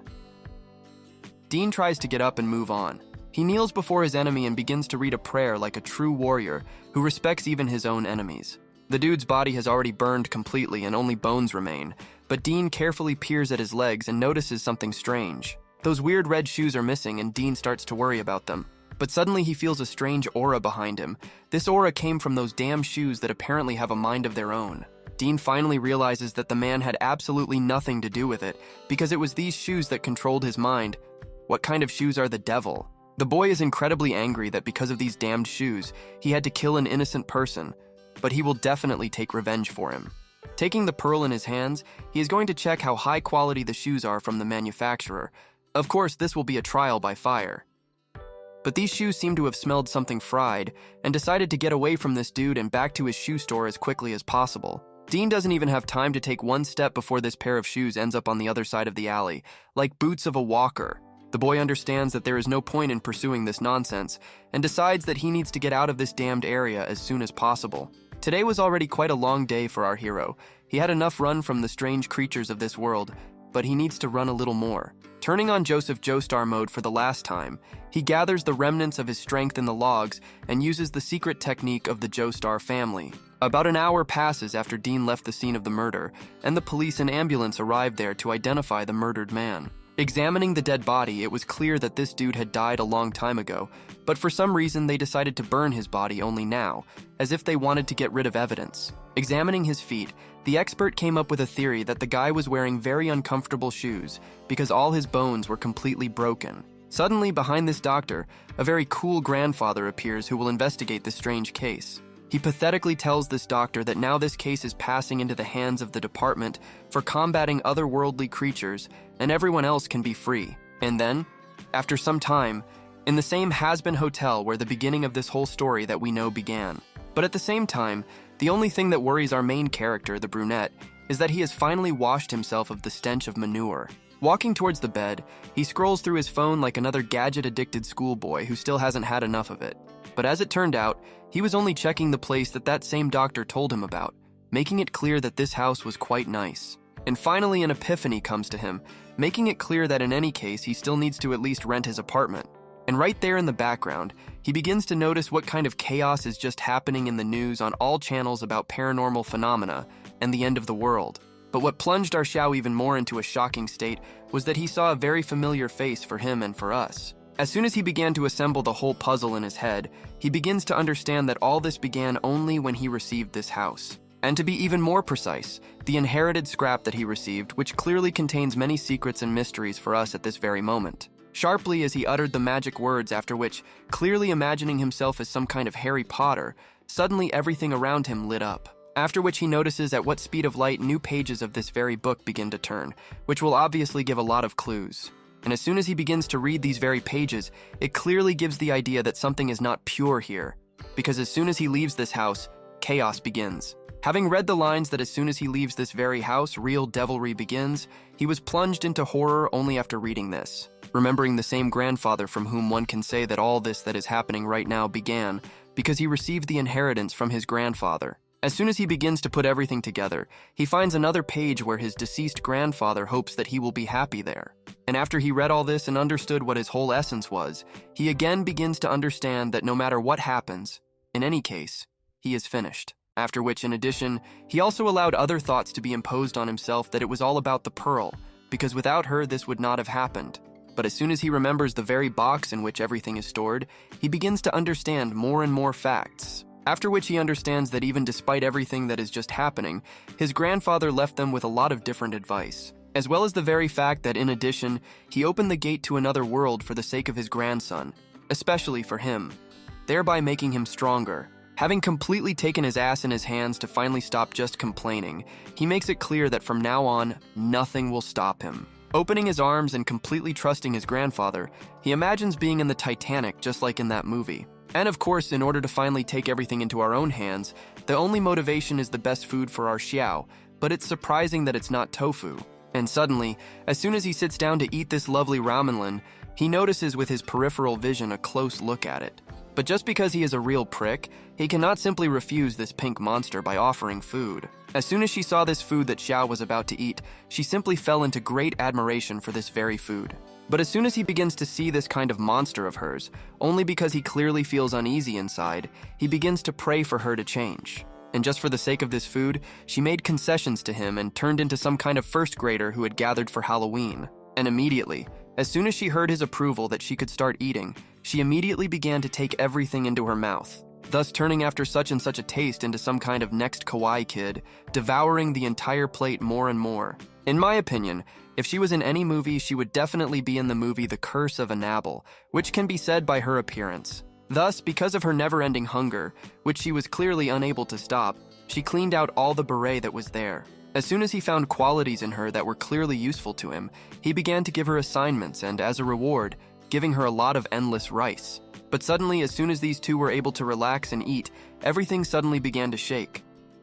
Dean tries to get up and move on. He kneels before his enemy and begins to read a prayer like a true warrior who respects even his own enemies. The dude's body has already burned completely and only bones remain, but Dean carefully peers at his legs and notices something strange. Those weird red shoes are missing and Dean starts to worry about them. But suddenly he feels a strange aura behind him. This aura came from those damn shoes that apparently have a mind of their own. Dean finally realizes that the man had absolutely nothing to do with it, because it was these shoes that controlled his mind. What kind of shoes are the devil? The boy is incredibly angry that because of these damned shoes, he had to kill an innocent person, but he will definitely take revenge for him. Taking the pearl in his hands, he is going to check how high quality the shoes are from the manufacturer. Of course, this will be a trial by fire. But these shoes seem to have smelled something fried and decided to get away from this dude and back to his shoe store as quickly as possible. Dean doesn't even have time to take one step before this pair of shoes ends up on the other side of the alley, like boots of a walker. The boy understands that there is no point in pursuing this nonsense and decides that he needs to get out of this damned area as soon as possible. Today was already quite a long day for our hero. He had enough run from the strange creatures of this world, but he needs to run a little more. Turning on Joseph Joestar mode for the last time, he gathers the remnants of his strength in the logs and uses the secret technique of the Joestar family. About an hour passes after Dean left the scene of the murder, and the police and ambulance arrived there to identify the murdered man. Examining the dead body, it was clear that this dude had died a long time ago, but for some reason they decided to burn his body only now, as if they wanted to get rid of evidence. Examining his feet, the expert came up with a theory that the guy was wearing very uncomfortable shoes because all his bones were completely broken. Suddenly, behind this doctor, a very cool grandfather appears who will investigate this strange case. He pathetically tells this doctor that now this case is passing into the hands of the department for combating otherworldly creatures and everyone else can be free. And then, after some time, in the same has-been hotel where the beginning of this whole story that we know began. But at the same time, the only thing that worries our main character, the brunette, is that he has finally washed himself of the stench of manure. Walking towards the bed, he scrolls through his phone like another gadget-addicted schoolboy who still hasn't had enough of it. But as it turned out, he was only checking the place that same doctor told him about, making it clear that this house was quite nice. And finally an epiphany comes to him, making it clear that in any case he still needs to at least rent his apartment. And right there in the background, he begins to notice what kind of chaos is just happening in the news on all channels about paranormal phenomena and the end of the world. But what plunged our Xiao even more into a shocking state was that he saw a very familiar face for him and for us. As soon as he began to assemble the whole puzzle in his head, he begins to understand that all this began only when he received this house. And to be even more precise, the inherited scrap that he received, which clearly contains many secrets and mysteries for us at this very moment. Sharply as he uttered the magic words, after which, clearly imagining himself as some kind of Harry Potter, suddenly everything around him lit up. After which he notices at what speed of light new pages of this very book begin to turn, which will obviously give a lot of clues. And as soon as he begins to read these very pages, it clearly gives the idea that something is not pure here, because as soon as he leaves this house, chaos begins. Having read the lines that as soon as he leaves this very house, real devilry begins, he was plunged into horror only after reading this, remembering the same grandfather from whom one can say that all this that is happening right now began because he received the inheritance from his grandfather. As soon as he begins to put everything together, he finds another page where his deceased grandfather hopes that he will be happy there. And after he read all this and understood what his whole essence was, he again begins to understand that no matter what happens, in any case, he is finished. After which, in addition, he also allowed other thoughts to be imposed on himself that it was all about the pearl, because without her this would not have happened. But as soon as he remembers the very box in which everything is stored, he begins to understand more and more facts. After which he understands that even despite everything that is just happening, his grandfather left them with a lot of different advice, as well as the very fact that in addition, he opened the gate to another world for the sake of his grandson, especially for him, thereby making him stronger. Having completely taken his ass in his hands to finally stop just complaining, he makes it clear that from now on, nothing will stop him. Opening his arms and completely trusting his grandfather, he imagines being in the Titanic just like in that movie. And of course, in order to finally take everything into our own hands, the only motivation is the best food for our xiao, but it's surprising that it's not tofu. And suddenly, as soon as he sits down to eat this lovely ramenlan, he notices with his peripheral vision a close look at it. But just because he is a real prick, he cannot simply refuse this pink monster by offering food. As soon as she saw this food that Xiao was about to eat, she simply fell into great admiration for this very food. But as soon as he begins to see this kind of monster of hers, only because he clearly feels uneasy inside, he begins to pray for her to change. And just for the sake of this food, she made concessions to him and turned into some kind of first grader who had gathered for Halloween. And immediately, as soon as she heard his approval that she could start eating, she immediately began to take everything into her mouth, thus turning after such and such a taste into some kind of next kawaii kid, devouring the entire plate more and more. In my opinion, if she was in any movie, she would definitely be in the movie The Curse of Annabelle, which can be said by her appearance. Thus, because of her never-ending hunger, which she was clearly unable to stop, she cleaned out all the beret that was there. As soon as he found qualities in her that were clearly useful to him, he began to give her assignments and, as a reward, giving her a lot of endless rice. But suddenly, as soon as these two were able to relax and eat, everything suddenly began to shake.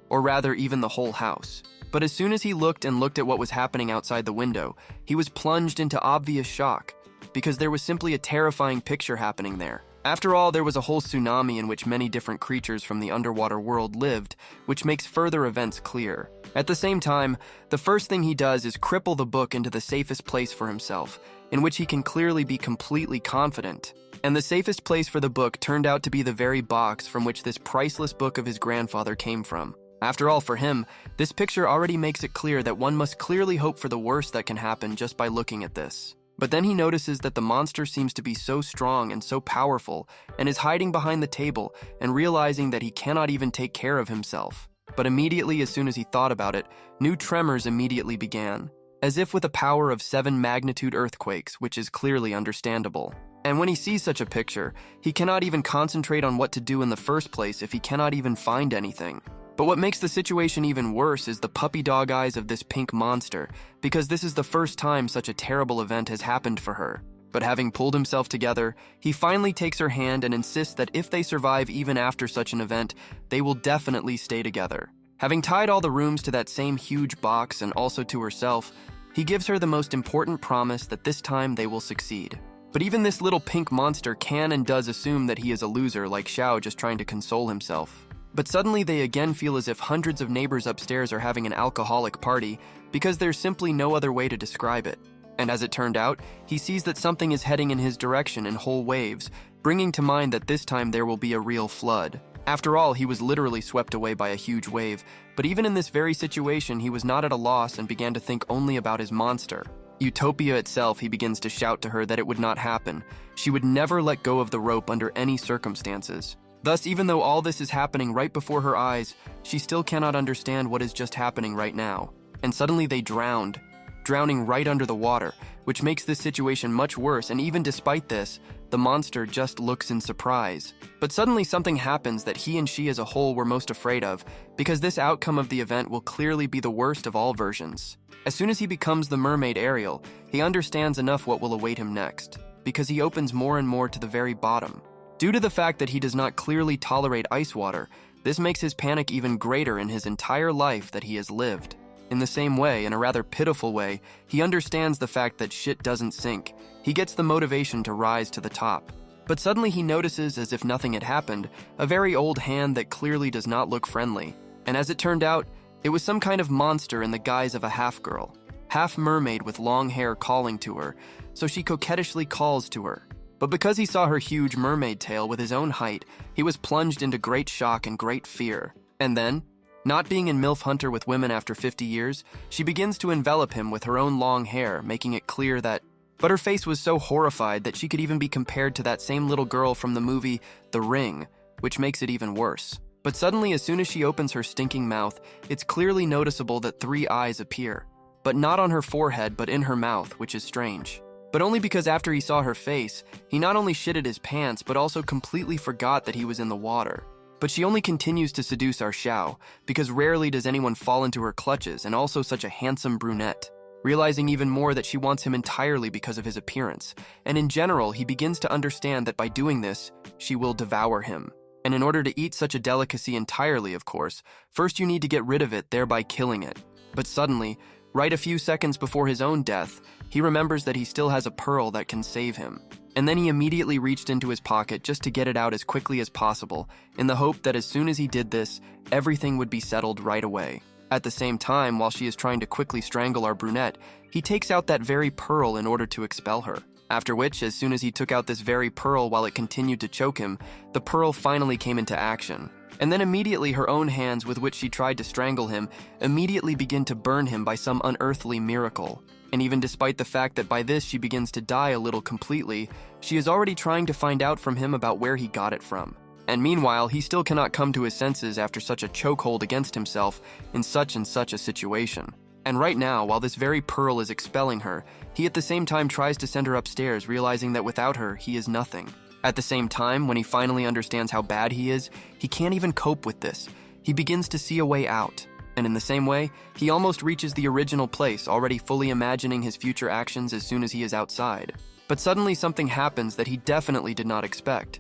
Or rather, even the whole house. But as soon as he looked at what was happening outside the window, he was plunged into obvious shock, because there was simply a terrifying picture happening there. After all, there was a whole tsunami in which many different creatures from the underwater world lived, which makes further events clear. At the same time, the first thing he does is cripple the book into the safest place for himself, in which he can clearly be completely confident. And the safest place for the book turned out to be the very box from which this priceless book of his grandfather came from. After all, for him, this picture already makes it clear that one must clearly hope for the worst that can happen just by looking at this. But then he notices that the monster seems to be so strong and so powerful, and is hiding behind the table and realizing that he cannot even take care of himself. But immediately, as soon as he thought about it, new tremors immediately began, as if with a power of 7 magnitude earthquakes, which is clearly understandable. And when he sees such a picture, he cannot even concentrate on what to do in the first place if he cannot even find anything. But what makes the situation even worse is the puppy dog eyes of this pink monster, because this is the first time such a terrible event has happened for her. But having pulled himself together, he finally takes her hand and insists that if they survive even after such an event, they will definitely stay together. Having tied all the rooms to that same huge box and also to herself, he gives her the most important promise that this time they will succeed. But even this little pink monster can and does assume that he is a loser like Xiao just trying to console himself. But suddenly they again feel as if hundreds of neighbors upstairs are having an alcoholic party because there's simply no other way to describe it. And as it turned out, he sees that something is heading in his direction in whole waves, bringing to mind that this time there will be a real flood. After all, he was literally swept away by a huge wave, but even in this very situation, he was not at a loss and began to think only about his monster. Utopia itself, he begins to shout to her that it would not happen. She would never let go of the rope under any circumstances. Thus, even though all this is happening right before her eyes, she still cannot understand what is just happening right now. And suddenly they drowned, drowning right under the water, which makes this situation much worse, and even despite this, the monster just looks in surprise. But suddenly something happens that he and she as a whole were most afraid of, because this outcome of the event will clearly be the worst of all versions. As soon as he becomes the mermaid Ariel, he understands enough what will await him next, because he opens more and more to the very bottom. Due to the fact that he does not clearly tolerate ice water, this makes his panic even greater in his entire life that he has lived. In the same way, in a rather pitiful way, he understands the fact that shit doesn't sink. He gets the motivation to rise to the top. But suddenly he notices, as if nothing had happened, a very old hand that clearly does not look friendly. And as it turned out, it was some kind of monster in the guise of a half-girl, half-mermaid with long hair calling to her, so she coquettishly calls to her. But because he saw her huge mermaid tail with his own height, he was plunged into great shock and great fear. And then, Not being in MILF Hunter with women after 50 years, she begins to envelop him with her own long hair, making it clear that... But her face was so horrified that she could even be compared to that same little girl from the movie The Ring, which makes it even worse. But suddenly, as soon as she opens her stinking mouth, it's clearly noticeable that 3 eyes appear. But not on her forehead, but in her mouth, which is strange. But only because after he saw her face, he not only shitted his pants, but also completely forgot that he was in the water. But she only continues to seduce our Xiao, because rarely does anyone fall into her clutches, and also such a handsome brunette. Realizing even more that she wants him entirely because of his appearance, and in general, he begins to understand that by doing this, she will devour him. And in order to eat such a delicacy entirely, of course, first you need to get rid of it, thereby killing it. But suddenly, right a few seconds before his own death, he remembers that he still has a pearl that can save him. And then he immediately reached into his pocket just to get it out as quickly as possible, in the hope that as soon as he did this, everything would be settled right away. At the same time, while she is trying to quickly strangle our brunette, he takes out that very pearl in order to expel her. After which, as soon as he took out this very pearl while it continued to choke him, the pearl finally came into action. And then immediately her own hands with which she tried to strangle him immediately begin to burn him by some unearthly miracle. And even despite the fact that by this she begins to die a little completely, she is already trying to find out from him about where he got it from. And meanwhile, he still cannot come to his senses after such a chokehold against himself in such and such a situation. And right now, while this very pearl is expelling her, he at the same time tries to send her upstairs, realizing that without her, he is nothing. At the same time, when he finally understands how bad he is, he can't even cope with this. He begins to see a way out. And in the same way, he almost reaches the original place, already fully imagining his future actions as soon as he is outside. But suddenly something happens that he definitely did not expect.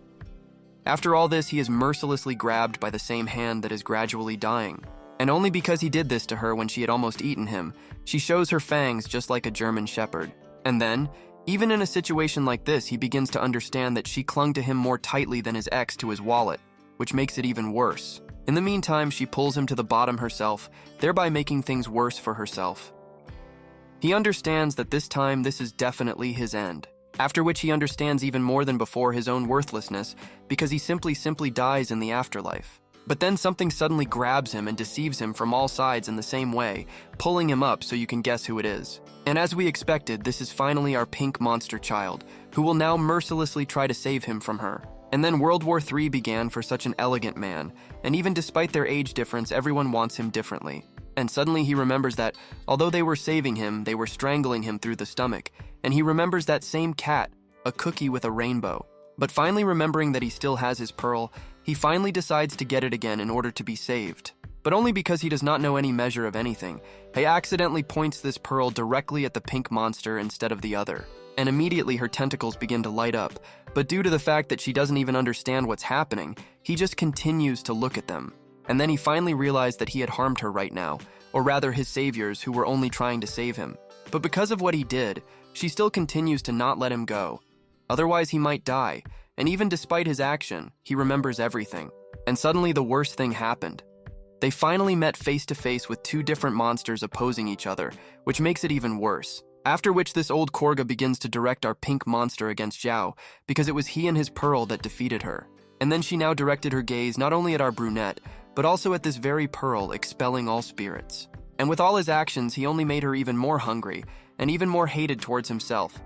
After all this, he is mercilessly grabbed by the same hand that is gradually dying. And only because he did this to her when she had almost eaten him, she shows her fangs just like a German shepherd. And then, even in a situation like this, he begins to understand that she clung to him more tightly than his ex to his wallet, which makes it even worse. In the meantime, she pulls him to the bottom herself, thereby making things worse for herself. He understands that this time this is definitely his end. After which he understands even more than before his own worthlessness, because he simply dies in the afterlife. But then something suddenly grabs him and deceives him from all sides in the same way, pulling him up so you can guess who it is. And as we expected, this is finally our pink monster child, who will now mercilessly try to save him from her. And then World War III began for such an elegant man, and even despite their age difference, everyone wants him differently. And suddenly he remembers that, although they were saving him, they were strangling him through the stomach, and he remembers that same cat, a cookie with a rainbow. But finally remembering that he still has his pearl, he finally decides to get it again in order to be saved. But only because he does not know any measure of anything, he accidentally points this pearl directly at the pink monster instead of the other. And immediately her tentacles begin to light up, but due to the fact that she doesn't even understand what's happening, he just continues to look at them. And then he finally realized that he had harmed her right now, or rather his saviors who were only trying to save him. But because of what he did, she still continues to not let him go. Otherwise he might die, and even despite his action, he remembers everything. And suddenly the worst thing happened. They finally met face to face with 2 different monsters opposing each other, which makes it even worse. After which this old Korga begins to direct our pink monster against Xiao, because it was he and his pearl that defeated her. And then she now directed her gaze not only at our brunette, but also at this very pearl, expelling all spirits. And with all his actions, he only made her even more hungry, and even more hated towards himself,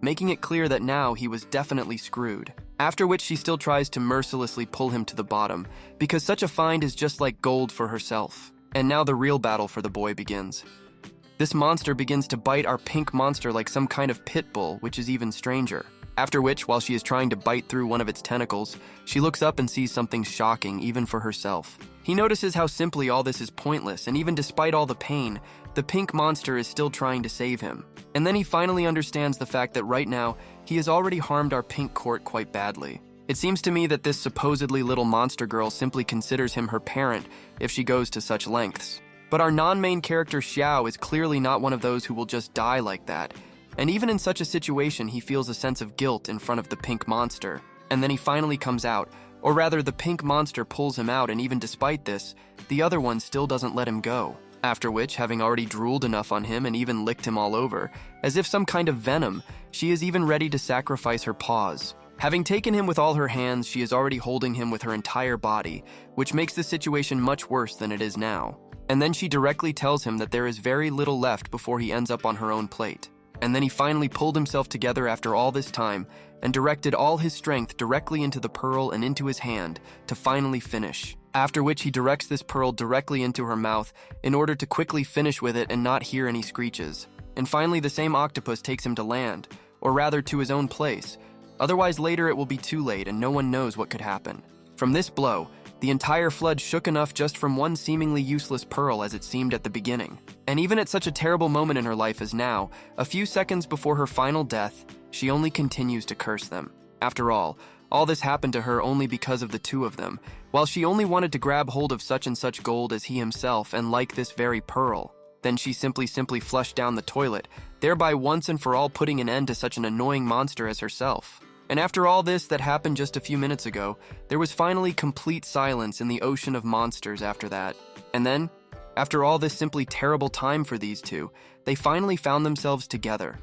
making it clear that now he was definitely screwed. After which she still tries to mercilessly pull him to the bottom, because such a find is just like gold for herself. And now the real battle for the boy begins. This monster begins to bite our pink monster like some kind of pit bull, which is even stranger. After which, while she is trying to bite through one of its tentacles, she looks up and sees something shocking even for herself. He notices how simply all this is pointless, and even despite all the pain, the pink monster is still trying to save him. And then he finally understands the fact that right now, he has already harmed our pink court quite badly. It seems to me that this supposedly little monster girl simply considers him her parent if she goes to such lengths. But our non-main character Xiao is clearly not one of those who will just die like that. And even in such a situation, he feels a sense of guilt in front of the pink monster. And then he finally comes out, or rather the pink monster pulls him out, and even despite this, the other one still doesn't let him go. After which, having already drooled enough on him and even licked him all over, as if some kind of venom, she is even ready to sacrifice her paws. Having taken him with all her hands, she is already holding him with her entire body, which makes the situation much worse than it is now. And then she directly tells him that there is very little left before he ends up on her own plate. And then he finally pulled himself together after all this time and directed all his strength directly into the pearl and into his hand to finally finish. After which he directs this pearl directly into her mouth in order to quickly finish with it and not hear any screeches. And finally the same octopus takes him to land, or rather to his own place. Otherwise later it will be too late and no one knows what could happen. From this blow, the entire flood shook enough just from one seemingly useless pearl as it seemed at the beginning. And even at such a terrible moment in her life as now, a few seconds before her final death, she only continues to curse them. After all this happened to her only because of the two of them, while she only wanted to grab hold of such and such gold as he himself and like this very pearl. Then she simply flushed down the toilet, thereby once and for all putting an end to such an annoying monster as herself. And after all this that happened just a few minutes ago, there was finally complete silence in the ocean of monsters after that. And then, after all this simply terrible time for these two, they finally found themselves together.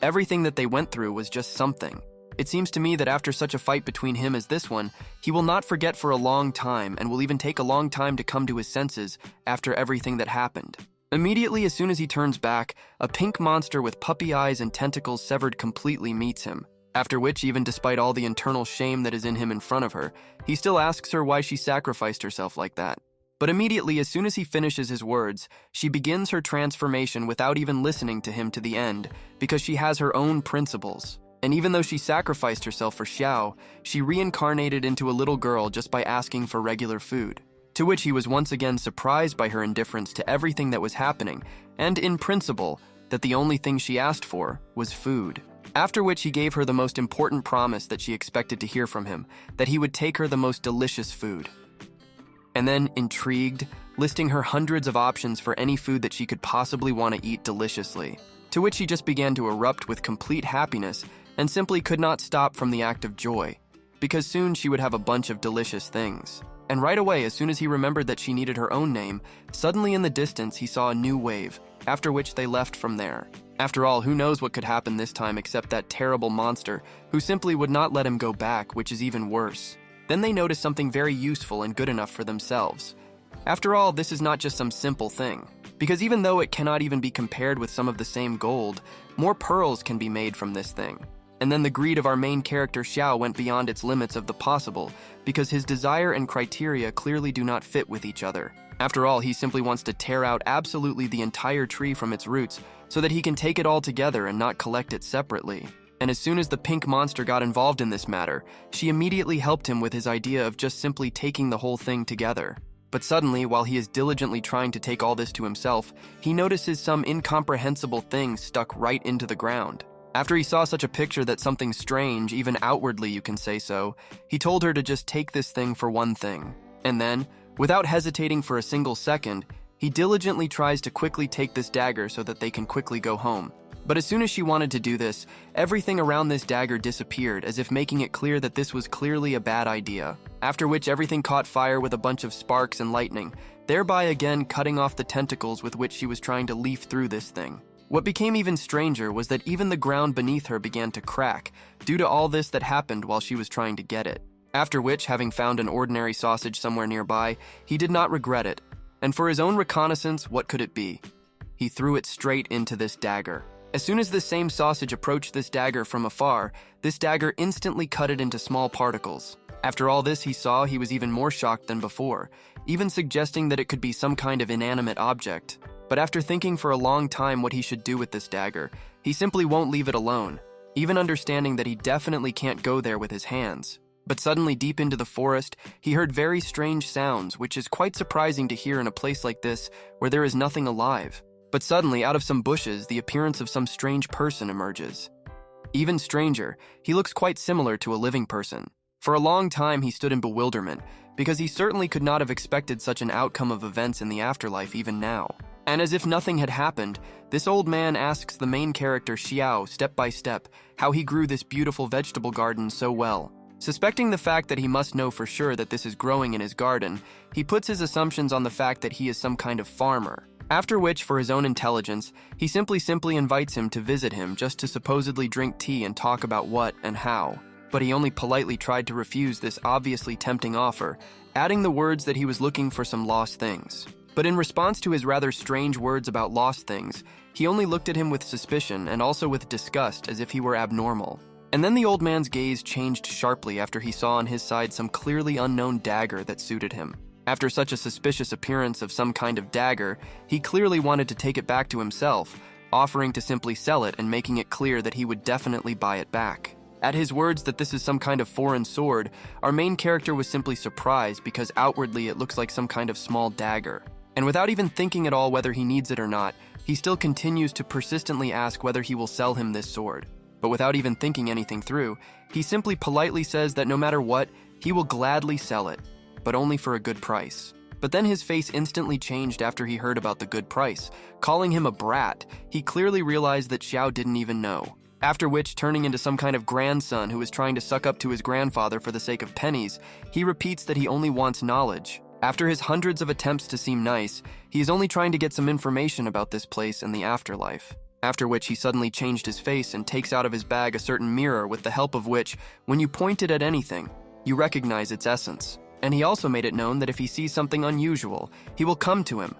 Everything that they went through was just something. It seems to me that after such a fight between him as this one, he will not forget for a long time and will even take a long time to come to his senses after everything that happened. Immediately as soon as he turns back, a pink monster with puppy eyes and tentacles severed completely meets him. After which, even despite all the internal shame that is in him in front of her, he still asks her why she sacrificed herself like that. But immediately, as soon as he finishes his words, she begins her transformation without even listening to him to the end, because she has her own principles. And even though she sacrificed herself for Xiao, she reincarnated into a little girl just by asking for regular food. To which he was once again surprised by her indifference to everything that was happening, and in principle, that the only thing she asked for was food. After which he gave her the most important promise that she expected to hear from him, that he would take her the most delicious food. And then, intrigued, listing her hundreds of options for any food that she could possibly want to eat deliciously. To which he just began to erupt with complete happiness and simply could not stop from the act of joy, because soon she would have a bunch of delicious things. And right away, as soon as he remembered that she needed her own name, suddenly in the distance he saw a new wave, after which they left from there. After all, who knows what could happen this time except that terrible monster who simply would not let him go back, which is even worse. Then they noticed something very useful and good enough for themselves. After all, this is not just some simple thing, because even though it cannot even be compared with some of the same gold, more pearls can be made from this thing. And then the greed of our main character Xiao went beyond its limits of the possible, because his desire and criteria clearly do not fit with each other. After all, he simply wants to tear out absolutely the entire tree from its roots so that he can take it all together and not collect it separately. And as soon as the pink monster got involved in this matter, she immediately helped him with his idea of just simply taking the whole thing together. But suddenly, while he is diligently trying to take all this to himself, he notices some incomprehensible thing stuck right into the ground. After he saw such a picture that something strange, even outwardly you can say so, he told her to just take this thing for one thing. And then, without hesitating for a single second, he diligently tries to quickly take this dagger so that they can quickly go home. But as soon as she wanted to do this, everything around this dagger disappeared, as if making it clear that this was clearly a bad idea. After which everything caught fire with a bunch of sparks and lightning, thereby again cutting off the tentacles with which she was trying to leaf through this thing. What became even stranger was that even the ground beneath her began to crack, due to all this that happened while she was trying to get it. After which, having found an ordinary sausage somewhere nearby, he did not regret it. And for his own reconnaissance, what could it be? He threw it straight into this dagger. As soon as this same sausage approached this dagger from afar, this dagger instantly cut it into small particles. After all this he saw, he was even more shocked than before, even suggesting that it could be some kind of inanimate object. But after thinking for a long time what he should do with this dagger, he simply won't leave it alone, even understanding that he definitely can't go there with his hands. But suddenly, deep into the forest, he heard very strange sounds, which is quite surprising to hear in a place like this where there is nothing alive. But suddenly, out of some bushes, the appearance of some strange person emerges. Even stranger, he looks quite similar to a living person. For a long time, he stood in bewilderment, because he certainly could not have expected such an outcome of events in the afterlife even now. And as if nothing had happened, this old man asks the main character Xiao, step by step, how he grew this beautiful vegetable garden so well. Suspecting the fact that he must know for sure that this is growing in his garden, he puts his assumptions on the fact that he is some kind of farmer. After which, for his own intelligence, he simply invites him to visit him just to supposedly drink tea and talk about what and how. but he only politely tried to refuse this obviously tempting offer, adding the words that he was looking for some lost things. But in response to his rather strange words about lost things, he only looked at him with suspicion and also with disgust as if he were abnormal. And then the old man's gaze changed sharply after he saw on his side some clearly unknown dagger that suited him. After such a suspicious appearance of some kind of dagger, he clearly wanted to take it back to himself, offering to simply sell it and making it clear that he would definitely buy it back. At his words that this is some kind of foreign sword, our main character was simply surprised because outwardly it looks like some kind of small dagger. And without even thinking at all whether he needs it or not, he still continues to persistently ask whether he will sell him this sword. But without even thinking anything through, he simply politely says that no matter what, he will gladly sell it, but only for a good price. But then his face instantly changed after he heard about the good price. Calling him a brat, he clearly realized that Xiao didn't even know. After which, turning into some kind of grandson who is trying to suck up to his grandfather for the sake of pennies, he repeats that he only wants knowledge. After his hundreds of attempts to seem nice, he is only trying to get some information about this place and the afterlife. After which he suddenly changed his face and takes out of his bag a certain mirror with the help of which, when you point it at anything, you recognize its essence. And he also made it known that if he sees something unusual, he will come to him.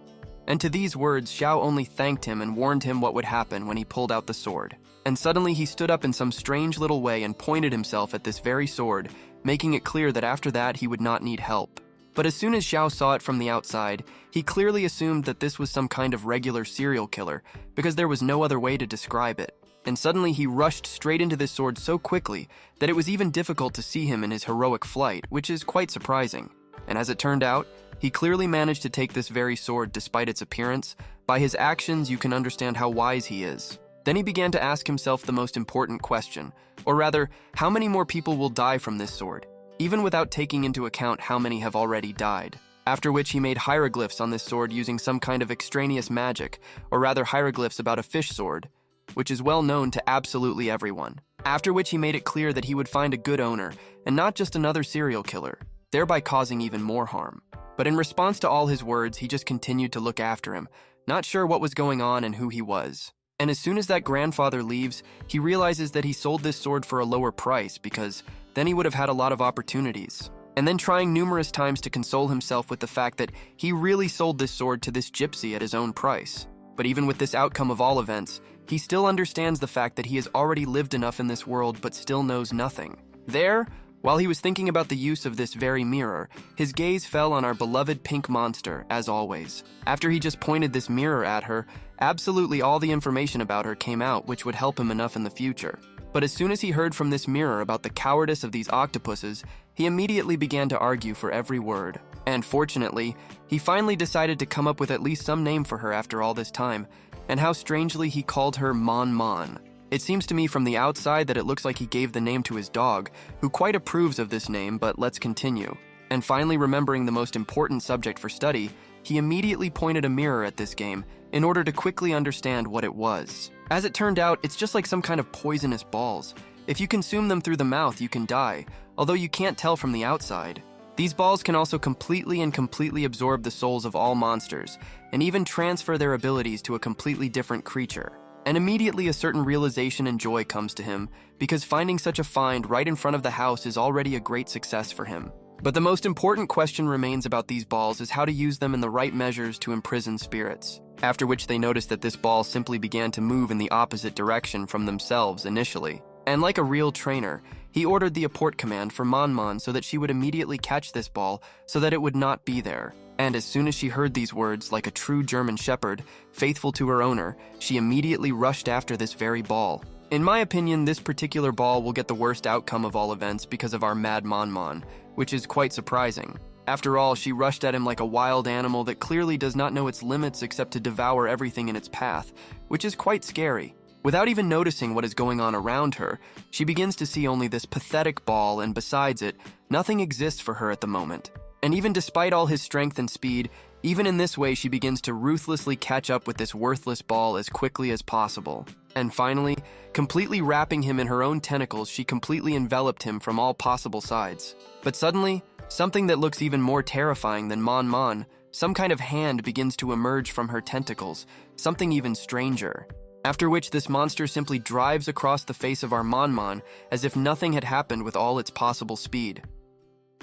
And to these words, Xiao only thanked him and warned him what would happen when he pulled out the sword. And suddenly he stood up in some strange little way and pointed himself at this very sword, making it clear that after that he would not need help. But as soon as Xiao saw it from the outside, he clearly assumed that this was some kind of regular serial killer, because there was no other way to describe it. And suddenly he rushed straight into this sword so quickly that it was even difficult to see him in his heroic flight, which is quite surprising. And as it turned out, he clearly managed to take this very sword despite its appearance. By his actions, you can understand how wise he is. Then he began to ask himself the most important question, or rather, how many more people will die from this sword, even without taking into account how many have already died. After which he made hieroglyphs on this sword using some kind of extraneous magic, or rather hieroglyphs about a fish sword, which is well known to absolutely everyone. After which he made it clear that he would find a good owner, and not just another serial killer, thereby causing even more harm. But in response to all his words, he just continued to look after him, not sure what was going on and who he was. And as soon as that grandfather leaves, he realizes that he sold this sword for a lower price because then he would have had a lot of opportunities. And then trying numerous times to console himself with the fact that he really sold this sword to this gypsy at his own price. But even with this outcome of all events, he still understands the fact that he has already lived enough in this world but still knows nothing. There, while he was thinking about the use of this very mirror, his gaze fell on our beloved pink monster, as always. After he just pointed this mirror at her, absolutely all the information about her came out, which would help him enough in the future. But as soon as he heard from this mirror about the cowardice of these octopuses, he immediately began to argue for every word. And fortunately, he finally decided to come up with at least some name for her after all this time, and how strangely he called her Mon Mon. It seems to me from the outside that it looks like he gave the name to his dog, who quite approves of this name, but let's continue. And finally, remembering the most important subject for study, he immediately pointed a mirror at this game in order to quickly understand what it was. As it turned out, it's just like some kind of poisonous balls. If you consume them through the mouth, you can die, although you can't tell from the outside. These balls can also completely absorb the souls of all monsters, and even transfer their abilities to a completely different creature. And immediately a certain realization and joy comes to him, because finding such a find right in front of the house is already a great success for him. But the most important question remains about these balls is how to use them in the right measures to imprison spirits. After which they noticed that this ball simply began to move in the opposite direction from themselves initially. And like a real trainer, he ordered the apport command for Mon Mon so that she would immediately catch this ball so that it would not be there. And as soon as she heard these words, like a true German shepherd, faithful to her owner, she immediately rushed after this very ball. In my opinion, this particular ball will get the worst outcome of all events because of our mad Mon Mon, which is quite surprising. After all, she rushed at him like a wild animal that clearly does not know its limits except to devour everything in its path, which is quite scary. Without even noticing what is going on around her, she begins to see only this pathetic ball, and besides it, nothing exists for her at the moment. And even despite all his strength and speed, even in this way she begins to ruthlessly catch up with this worthless ball as quickly as possible. And finally, completely wrapping him in her own tentacles, she completely enveloped him from all possible sides. But suddenly, something that looks even more terrifying than Mon Mon, some kind of hand begins to emerge from her tentacles, something even stranger. After which this monster simply drives across the face of our Manman as if nothing had happened with all its possible speed.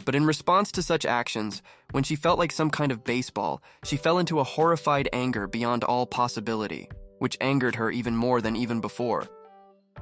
But in response to such actions, when she felt like some kind of baseball, she fell into a horrified anger beyond all possibility, which angered her even more than even before.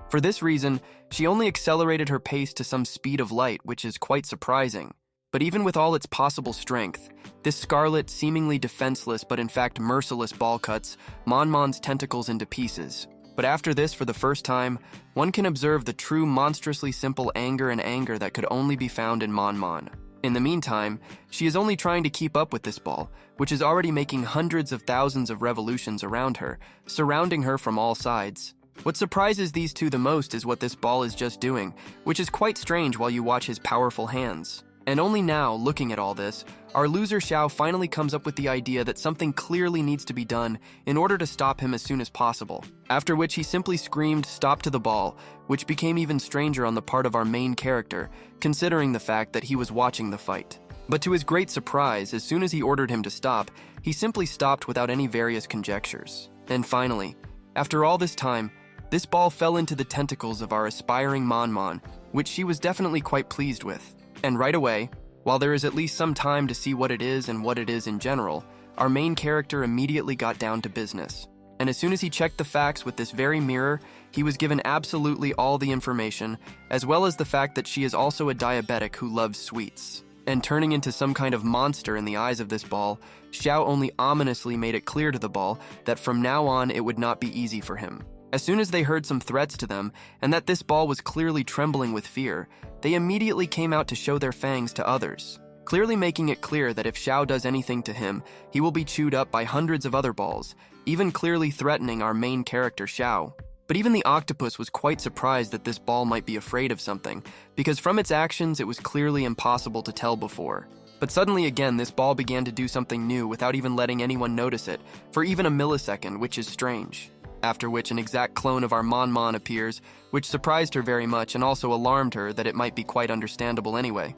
For this reason, she only accelerated her pace to some speed of light, which is quite surprising. But even with all its possible strength, this scarlet, seemingly defenseless but in fact merciless ball cuts Manman's tentacles into pieces. But after this, for the first time, one can observe the true monstrously simple anger that could only be found in Manman. In the meantime, she is only trying to keep up with this ball, which is already making hundreds of thousands of revolutions around her, surrounding her from all sides. What surprises these two the most is what this ball is just doing, which is quite strange while you watch his powerful hands. And only now, looking at all this, our loser Xiao finally comes up with the idea that something clearly needs to be done in order to stop him as soon as possible. After which he simply screamed, "Stop!" to the ball, which became even stranger on the part of our main character, considering the fact that he was watching the fight. But to his great surprise, as soon as he ordered him to stop, he simply stopped without any various conjectures. And finally, after all this time, this ball fell into the tentacles of our aspiring Manman, which she was definitely quite pleased with. And right away, while there is at least some time to see what it is and what it is in general, our main character immediately got down to business. And as soon as he checked the facts with this very mirror, he was given absolutely all the information, as well as the fact that she is also a diabetic who loves sweets. And turning into some kind of monster in the eyes of this ball, Xiao only ominously made it clear to the ball that from now on it would not be easy for him. As soon as they heard some threats to them, and that this ball was clearly trembling with fear, they immediately came out to show their fangs to others, clearly making it clear that if Xiao does anything to him, he will be chewed up by hundreds of other balls, even clearly threatening our main character Xiao. But even the octopus was quite surprised that this ball might be afraid of something, because from its actions it was clearly impossible to tell before. But suddenly again, this ball began to do something new without even letting anyone notice it, for even a millisecond, which is strange. After which an exact clone of our Manman appears, which surprised her very much and also alarmed her that it might be quite understandable anyway.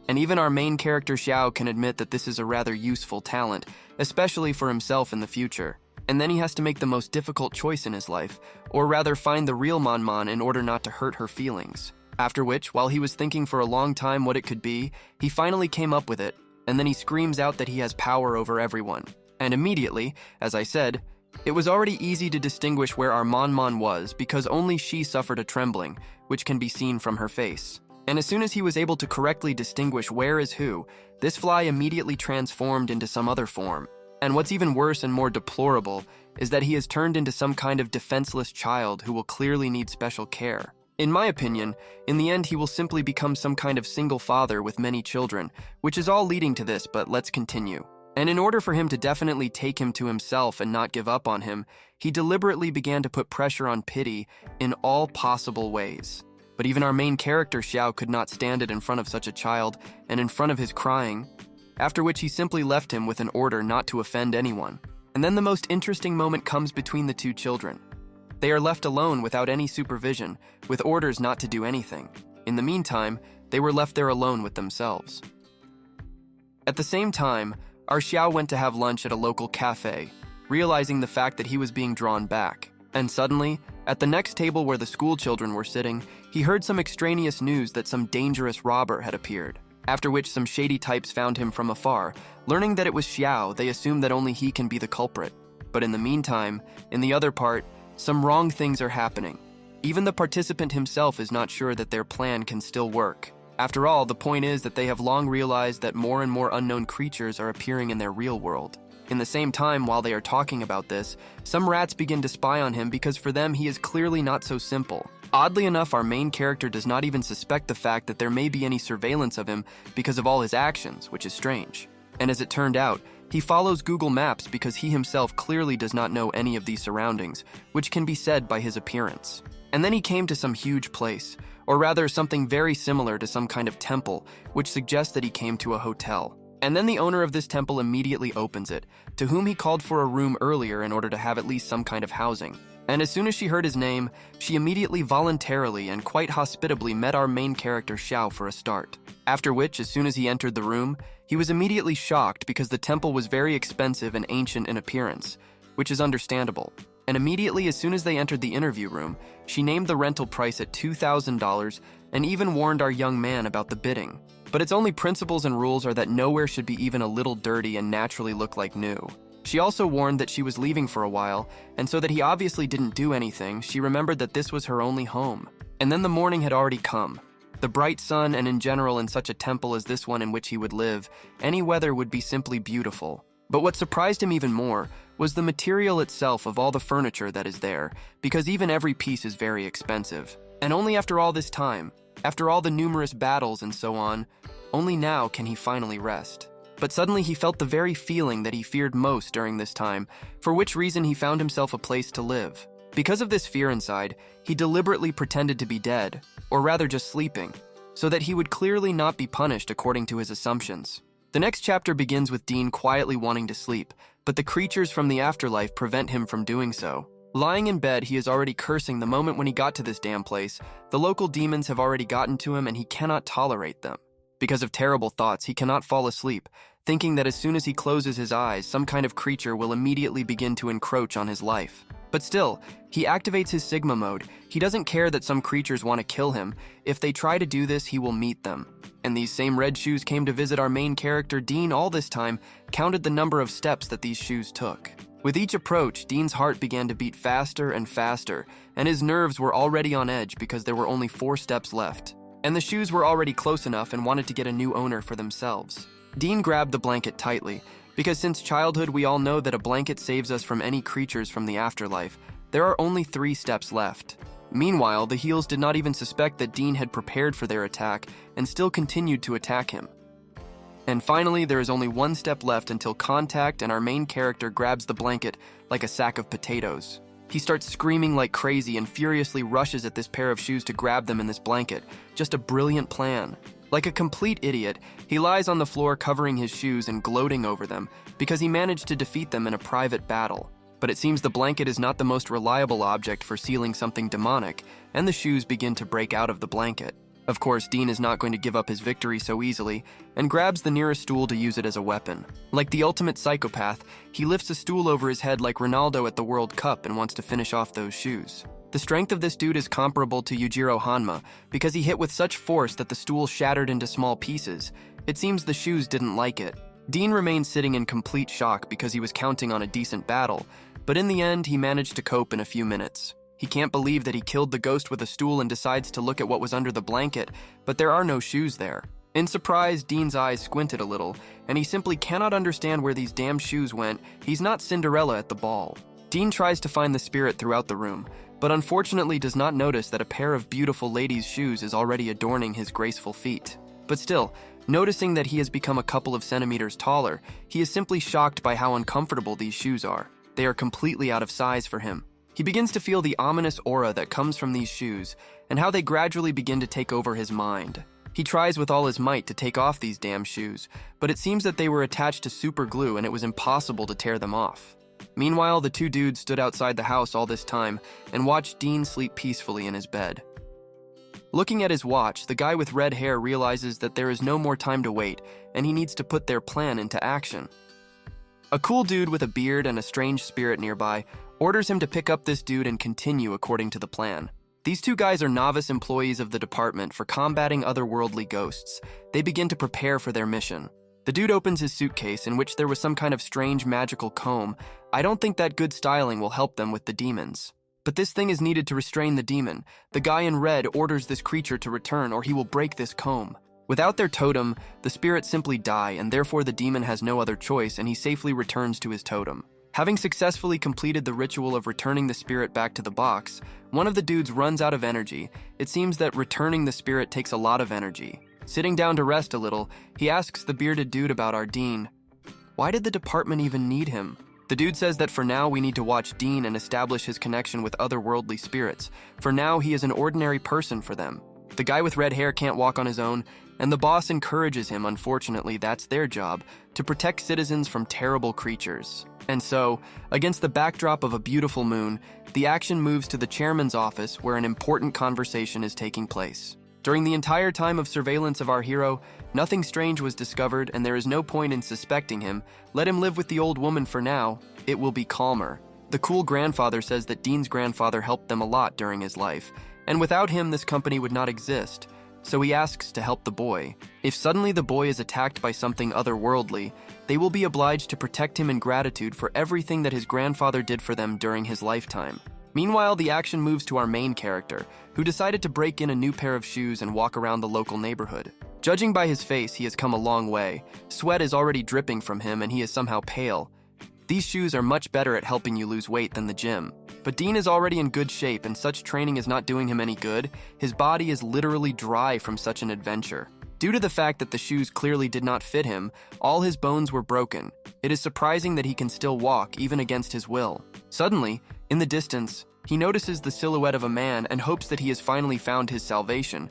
And even our main character Xiao can admit that this is a rather useful talent, especially for himself in the future. And then he has to make the most difficult choice in his life, or rather find the real Manman in order not to hurt her feelings. After which, while he was thinking for a long time what it could be, he finally came up with it, and then he screams out that he has power over everyone. And immediately, as I said, it was already easy to distinguish where our Manman was because only she suffered a trembling, which can be seen from her face. And as soon as he was able to correctly distinguish where is who, this fly immediately transformed into some other form. And what's even worse and more deplorable is that he has turned into some kind of defenseless child who will clearly need special care. In my opinion, in the end he will simply become some kind of single father with many children, which is all leading to this, but let's continue. And in order for him to definitely take him to himself and not give up on him, he deliberately began to put pressure on Pity in all possible ways. But even our main character Xiao could not stand it in front of such a child and in front of his crying, after which he simply left him with an order not to offend anyone. And then the most interesting moment comes between the two children. They are left alone without any supervision, with orders not to do anything. In the meantime, they were left there alone with themselves. At the same time, our Xiao went to have lunch at a local cafe, realizing the fact that he was being drawn back. And suddenly, at the next table where the school children were sitting, he heard some extraneous news that some dangerous robber had appeared. After which some shady types found him from afar. Learning that it was Xiao, they assumed that only he can be the culprit. But in the meantime, in the other part, some wrong things are happening. Even the participant himself is not sure that their plan can still work. After all, the point is that they have long realized that more and more unknown creatures are appearing in their real world. In the same time, while they are talking about this, some rats begin to spy on him because for them he is clearly not so simple. Oddly enough, our main character does not even suspect the fact that there may be any surveillance of him because of all his actions, which is strange. And as it turned out, he follows Google Maps because he himself clearly does not know any of these surroundings, which can be said by his appearance. And then he came to some huge place, or rather something very similar to some kind of temple, which suggests that he came to a hotel. And then the owner of this temple immediately opens it, to whom he called for a room earlier in order to have at least some kind of housing. And as soon as she heard his name, she immediately voluntarily and quite hospitably met our main character Xiao for a start. After which, as soon as he entered the room, he was immediately shocked because the temple was very expensive and ancient in appearance, which is understandable. And immediately as soon as they entered the interview room, she named the rental price at $2,000 and even warned our young man about the bidding. But its only principles and rules are that nowhere should be even a little dirty and naturally look like new. She also warned that she was leaving for a while, and so that he obviously didn't do anything, she remembered that this was her only home. And then the morning had already come. The bright sun, and in general in such a temple as this one in which he would live, any weather would be simply beautiful. But what surprised him even more was the material itself of all the furniture that is there, because even every piece is very expensive. And only after all this time, after all the numerous battles and so on, only now can he finally rest. But suddenly he felt the very feeling that he feared most during this time, for which reason he found himself a place to live. Because of this fear inside, he deliberately pretended to be dead, or rather just sleeping, so that he would clearly not be punished according to his assumptions. The next chapter begins with Dean quietly wanting to sleep, but the creatures from the afterlife prevent him from doing so. Lying in bed, he is already cursing the moment when he got to this damn place. The local demons have already gotten to him and he cannot tolerate them. Because of terrible thoughts, he cannot fall asleep, thinking that as soon as he closes his eyes, some kind of creature will immediately begin to encroach on his life. But still, he activates his Sigma mode. He doesn't care that some creatures want to kill him. If they try to do this, he will meet them. And these same red shoes came to visit our main character, Dean, all this time, counted the number of steps that these shoes took. With each approach, Dean's heart began to beat faster and faster, and his nerves were already on edge because there were only 4 steps left. And the shoes were already close enough and wanted to get a new owner for themselves. Dean grabbed the blanket tightly, because since childhood we all know that a blanket saves us from any creatures from the afterlife. There are only 3 steps left. Meanwhile, the heels did not even suspect that Dean had prepared for their attack and still continued to attack him. And finally, there is only 1 step left until contact and our main character grabs the blanket like a sack of potatoes. He starts screaming like crazy and furiously rushes at this pair of shoes to grab them in this blanket. Just a brilliant plan. Like a complete idiot, he lies on the floor covering his shoes and gloating over them because he managed to defeat them in a private battle. But it seems the blanket is not the most reliable object for sealing something demonic, and the shoes begin to break out of the blanket. Of course, Dean is not going to give up his victory so easily, and grabs the nearest stool to use it as a weapon. Like the ultimate psychopath, he lifts a stool over his head like Ronaldo at the World Cup and wants to finish off those shoes. The strength of this dude is comparable to Yujiro Hanma, because he hit with such force that the stool shattered into small pieces. It seems the shoes didn't like it. Dean remained sitting in complete shock because he was counting on a decent battle, but in the end, he managed to cope in a few minutes. He can't believe that he killed the ghost with a stool and decides to look at what was under the blanket, but there are no shoes there. In surprise, Dean's eyes squinted a little, and he simply cannot understand where these damn shoes went. He's not Cinderella at the ball. Dean tries to find the spirit throughout the room, but unfortunately does not notice that a pair of beautiful ladies' shoes is already adorning his graceful feet. But still, noticing that he has become a couple of centimeters taller, he is simply shocked by how uncomfortable these shoes are. They are completely out of size for him. He begins to feel the ominous aura that comes from these shoes, and how they gradually begin to take over his mind. He tries with all his might to take off these damn shoes, but it seems that they were attached to super glue and it was impossible to tear them off. Meanwhile, the 2 dudes stood outside the house all this time and watched Dean sleep peacefully in his bed. Looking at his watch, the guy with red hair realizes that there is no more time to wait, and he needs to put their plan into action. A cool dude with a beard and a strange spirit nearby orders him to pick up this dude and continue according to the plan. These 2 guys are novice employees of the department for combating otherworldly ghosts. They begin to prepare for their mission. The dude opens his suitcase, in which there was some kind of strange magical comb. I don't think that good styling will help them with the demons. But this thing is needed to restrain the demon. The guy in red orders this creature to return or he will break this comb. Without their totem, the spirits simply die, and therefore the demon has no other choice and he safely returns to his totem. Having successfully completed the ritual of returning the spirit back to the box, one of the dudes runs out of energy. It seems that returning the spirit takes a lot of energy. Sitting down to rest a little, he asks the bearded dude about our Dean. Why did the department even need him? The dude says that for now we need to watch Dean and establish his connection with otherworldly spirits. For now, he is an ordinary person for them. The guy with red hair can't walk on his own, and the boss encourages him, unfortunately that's their job, to protect citizens from terrible creatures. And so, against the backdrop of a beautiful moon, the action moves to the chairman's office where an important conversation is taking place. During the entire time of surveillance of our hero, nothing strange was discovered and there is no point in suspecting him. Let him live with the old woman for now. It will be calmer. The cool grandfather says that Dean's grandfather helped them a lot during his life, and without him this company would not exist, so he asks to help the boy. If suddenly the boy is attacked by something otherworldly, they will be obliged to protect him in gratitude for everything that his grandfather did for them during his lifetime. Meanwhile, the action moves to our main character, who decided to break in a new pair of shoes and walk around the local neighborhood. Judging by his face, he has come a long way. Sweat is already dripping from him and he is somehow pale. These shoes are much better at helping you lose weight than the gym. But Dean is already in good shape and such training is not doing him any good. His body is literally dry from such an adventure. Due to the fact that the shoes clearly did not fit him, all his bones were broken. It is surprising that he can still walk, even against his will. Suddenly, in the distance, he notices the silhouette of a man and hopes that he has finally found his salvation.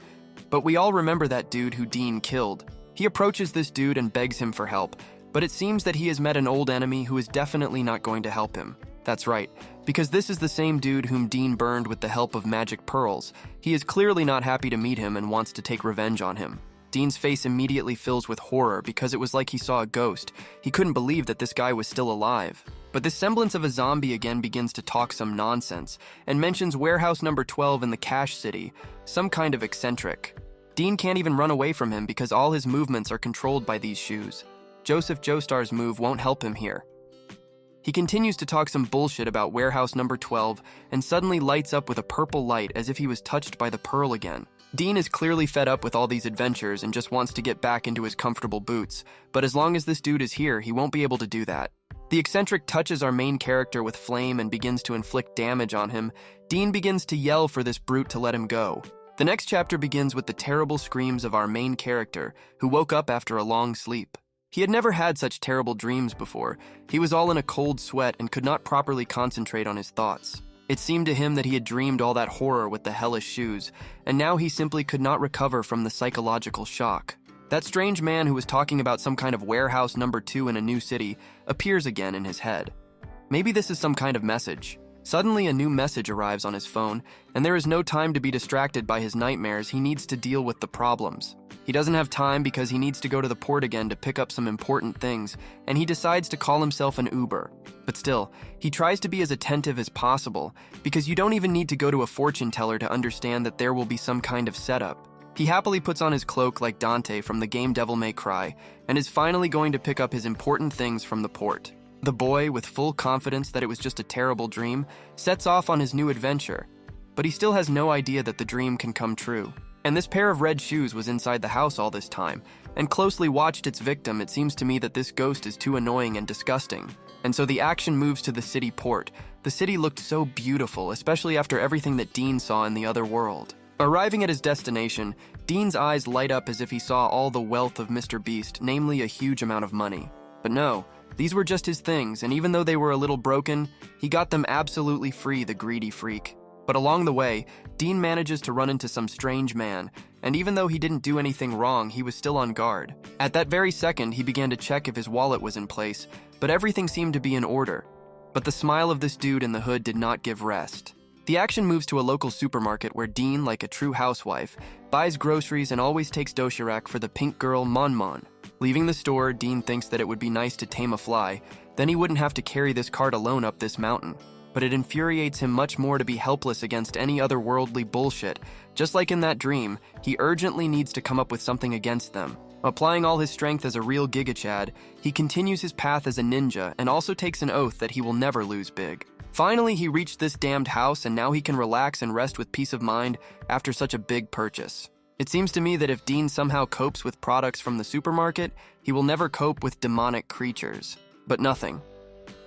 But we all remember that dude who Dean killed. He approaches this dude and begs him for help, but it seems that he has met an old enemy who is definitely not going to help him. That's right, because this is the same dude whom Dean burned with the help of magic pearls. He is clearly not happy to meet him and wants to take revenge on him. Dean's face immediately fills with horror because it was like he saw a ghost. He couldn't believe that this guy was still alive. But this semblance of a zombie again begins to talk some nonsense and mentions warehouse number 12 in the Cash City, some kind of eccentric. Dean can't even run away from him because all his movements are controlled by these shoes. Joseph Joestar's move won't help him here. He continues to talk some bullshit about warehouse number 12 and suddenly lights up with a purple light as if he was touched by the pearl again. Dean is clearly fed up with all these adventures and just wants to get back into his comfortable boots, but as long as this dude is here, he won't be able to do that. The eccentric touches our main character with flame and begins to inflict damage on him. Dean begins to yell for this brute to let him go. The next chapter begins with the terrible screams of our main character, who woke up after a long sleep. He had never had such terrible dreams before. He was all in a cold sweat and could not properly concentrate on his thoughts. It seemed to him that he had dreamed all that horror with the hellish shoes, and now he simply could not recover from the psychological shock. That strange man who was talking about some kind of warehouse number 2 in a new city appears again in his head. Maybe this is some kind of message. Suddenly a new message arrives on his phone, and there is no time to be distracted by his nightmares. He needs to deal with the problems. He doesn't have time because he needs to go to the port again to pick up some important things, and he decides to call himself an Uber. But still, he tries to be as attentive as possible, because you don't even need to go to a fortune teller to understand that there will be some kind of setup. He happily puts on his cloak like Dante from the game Devil May Cry, and is finally going to pick up his important things from the port. The boy, with full confidence that it was just a terrible dream, sets off on his new adventure, but he still has no idea that the dream can come true. And this pair of red shoes was inside the house all this time, and closely watched its victim. It seems to me that this ghost is too annoying and disgusting. And so the action moves to the city port. The city looked so beautiful, especially after everything that Dean saw in the other world. Arriving at his destination, Dean's eyes light up as if he saw all the wealth of Mr. Beast, namely a huge amount of money. But no, these were just his things, and even though they were a little broken, he got them absolutely free, the greedy freak. But along the way, Dean manages to run into some strange man, and even though he didn't do anything wrong, he was still on guard. At that very second, he began to check if his wallet was in place, but everything seemed to be in order. But the smile of this dude in the hood did not give rest. The action moves to a local supermarket where Dean, like a true housewife, buys groceries and always takes doshirak for the pink girl Mon. Leaving the store, Dean thinks that it would be nice to tame a fly, then he wouldn't have to carry this cart alone up this mountain. But it infuriates him much more to be helpless against any otherworldly bullshit. Just like in that dream, he urgently needs to come up with something against them. Applying all his strength as a real Giga Chad, he continues his path as a ninja and also takes an oath that he will never lose big. Finally, he reached this damned house and now he can relax and rest with peace of mind after such a big purchase. It seems to me that if Dean somehow copes with products from the supermarket, he will never cope with demonic creatures. But nothing.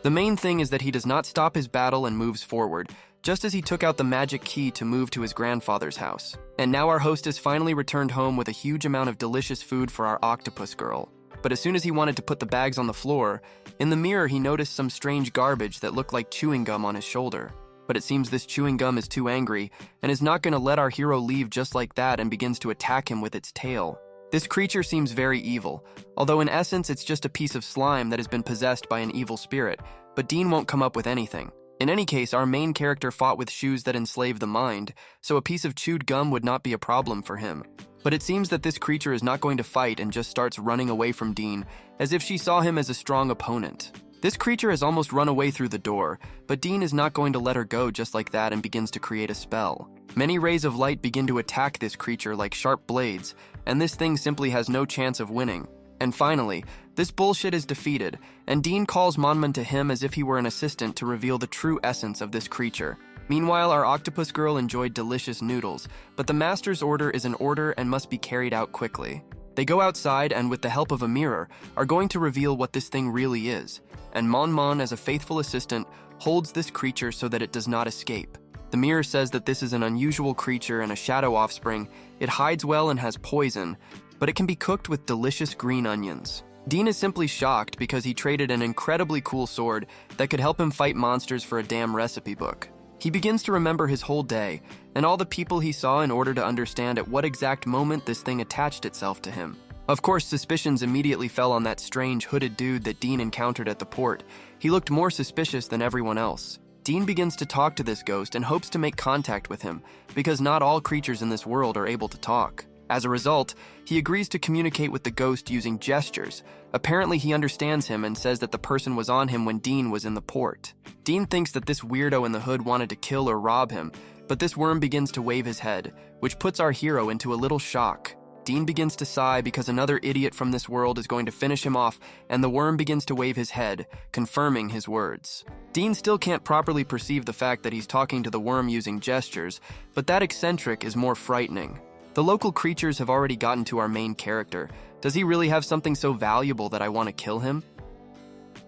The main thing is that he does not stop his battle and moves forward, just as he took out the magic key to move to his grandfather's house. And now our hostess finally returned home with a huge amount of delicious food for our octopus girl. But as soon as he wanted to put the bags on the floor, in the mirror he noticed some strange garbage that looked like chewing gum on his shoulder. But it seems this chewing gum is too angry and is not going to let our hero leave just like that and begins to attack him with its tail. This creature seems very evil, although in essence it's just a piece of slime that has been possessed by an evil spirit, but Dean won't come up with anything. In any case, our main character fought with shoes that enslave the mind, so a piece of chewed gum would not be a problem for him. But it seems that this creature is not going to fight and just starts running away from Dean, as if she saw him as a strong opponent. This creature has almost run away through the door, but Dean is not going to let her go just like that and begins to create a spell. Many rays of light begin to attack this creature like sharp blades, and this thing simply has no chance of winning. And finally, this bullshit is defeated, and Dean calls Manhwa to him as if he were an assistant to reveal the true essence of this creature. Meanwhile, our octopus girl enjoyed delicious noodles, but the master's order is an order and must be carried out quickly. They go outside and, with the help of a mirror, are going to reveal what this thing really is, and Manhwa, as a faithful assistant, holds this creature so that it does not escape. The mirror says that this is an unusual creature and a shadow offspring. It hides well and has poison, but it can be cooked with delicious green onions. Dean is simply shocked because he traded an incredibly cool sword that could help him fight monsters for a damn recipe book. He begins to remember his whole day and all the people he saw in order to understand at what exact moment this thing attached itself to him. Of course, suspicions immediately fell on that strange hooded dude that Dean encountered at the port. He looked more suspicious than everyone else. Dean begins to talk to this ghost and hopes to make contact with him, because not all creatures in this world are able to talk. As a result, he agrees to communicate with the ghost using gestures. Apparently, he understands him and says that the person was on him when Dean was in the port. Dean thinks that this weirdo in the hood wanted to kill or rob him, but this worm begins to wave his head, which puts our hero into a little shock. Dean begins to sigh because another idiot from this world is going to finish him off, and the worm begins to wave his head, confirming his words. Dean still can't properly perceive the fact that he's talking to the worm using gestures, but that eccentric is more frightening. The local creatures have already gotten to our main character. Does he really have something so valuable that I want to kill him?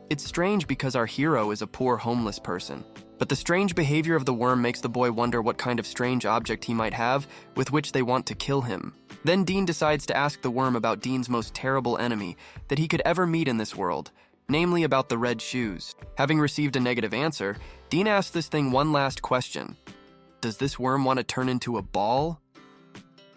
It's strange because our hero is a poor homeless person. But the strange behavior of the worm makes the boy wonder what kind of strange object he might have with which they want to kill him. Then Dean decides to ask the worm about Dean's most terrible enemy that he could ever meet in this world, namely about the red shoes. Having received a negative answer, Dean asks this thing one last question. Does this worm want to turn into a ball?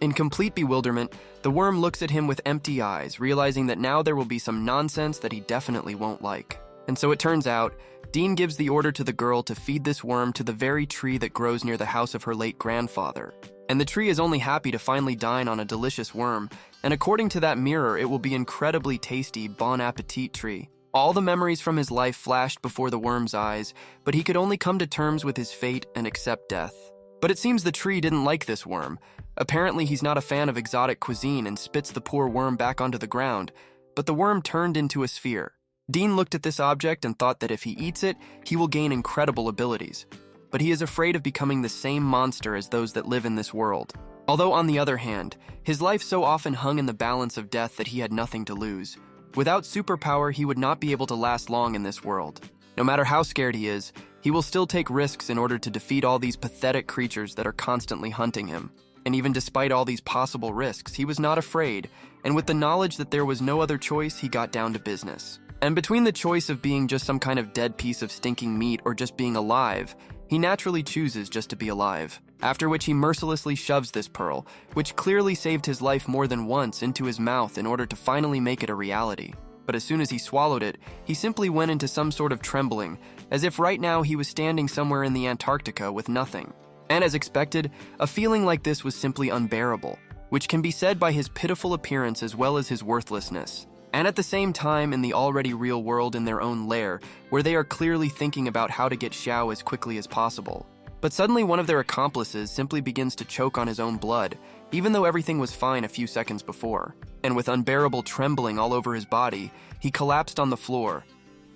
In complete bewilderment, the worm looks at him with empty eyes, realizing that now there will be some nonsense that he definitely won't like. And so it turns out, Dean gives the order to the girl to feed this worm to the very tree that grows near the house of her late grandfather. And the tree is only happy to finally dine on a delicious worm, and according to that mirror, it will be incredibly tasty bon appetit tree. All the memories from his life flashed before the worm's eyes, but he could only come to terms with his fate and accept death. But it seems the tree didn't like this worm. Apparently, he's not a fan of exotic cuisine and spits the poor worm back onto the ground, but the worm turned into a sphere. Dean looked at this object and thought that if he eats it, he will gain incredible abilities. But he is afraid of becoming the same monster as those that live in this world. Although, on the other hand, his life so often hung in the balance of death that he had nothing to lose. Without superpower, he would not be able to last long in this world. No matter how scared he is, he will still take risks in order to defeat all these pathetic creatures that are constantly hunting him. And even despite all these possible risks, he was not afraid, and with the knowledge that there was no other choice, he got down to business. And between the choice of being just some kind of dead piece of stinking meat or just being alive, he naturally chooses just to be alive. After which he mercilessly shoves this pearl, which clearly saved his life more than once, into his mouth in order to finally make it a reality. But as soon as he swallowed it, he simply went into some sort of trembling, as if right now he was standing somewhere in the Antarctica with nothing. And as expected, a feeling like this was simply unbearable, which can be said by his pitiful appearance as well as his worthlessness. And at the same time, in the already real world in their own lair, where they are clearly thinking about how to get Xiao as quickly as possible. But suddenly one of their accomplices simply begins to choke on his own blood, even though everything was fine a few seconds before. And with unbearable trembling all over his body, he collapsed on the floor,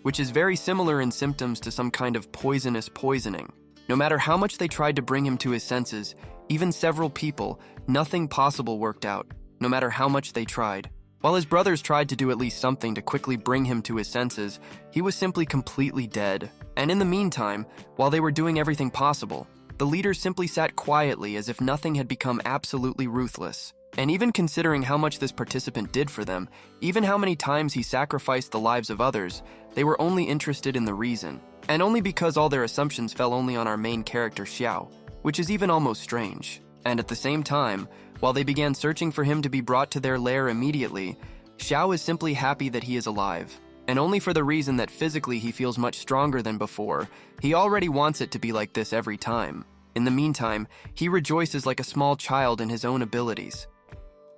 which is very similar in symptoms to some kind of poisonous poisoning. No matter how much they tried to bring him to his senses, even several people, nothing possible worked out, no matter how much they tried. While his brothers tried to do at least something to quickly bring him to his senses, he was simply completely dead. And in the meantime, while they were doing everything possible, the leaders simply sat quietly as if nothing had become absolutely ruthless. And even considering how much this participant did for them, even how many times he sacrificed the lives of others, they were only interested in the reason. And only because all their assumptions fell only on our main character Xiao, which is even almost strange. And at the same time, while they began searching for him to be brought to their lair immediately, Xiao is simply happy that he is alive. And only for the reason that physically he feels much stronger than before. He already wants it to be like this every time. In the meantime, he rejoices like a small child in his own abilities.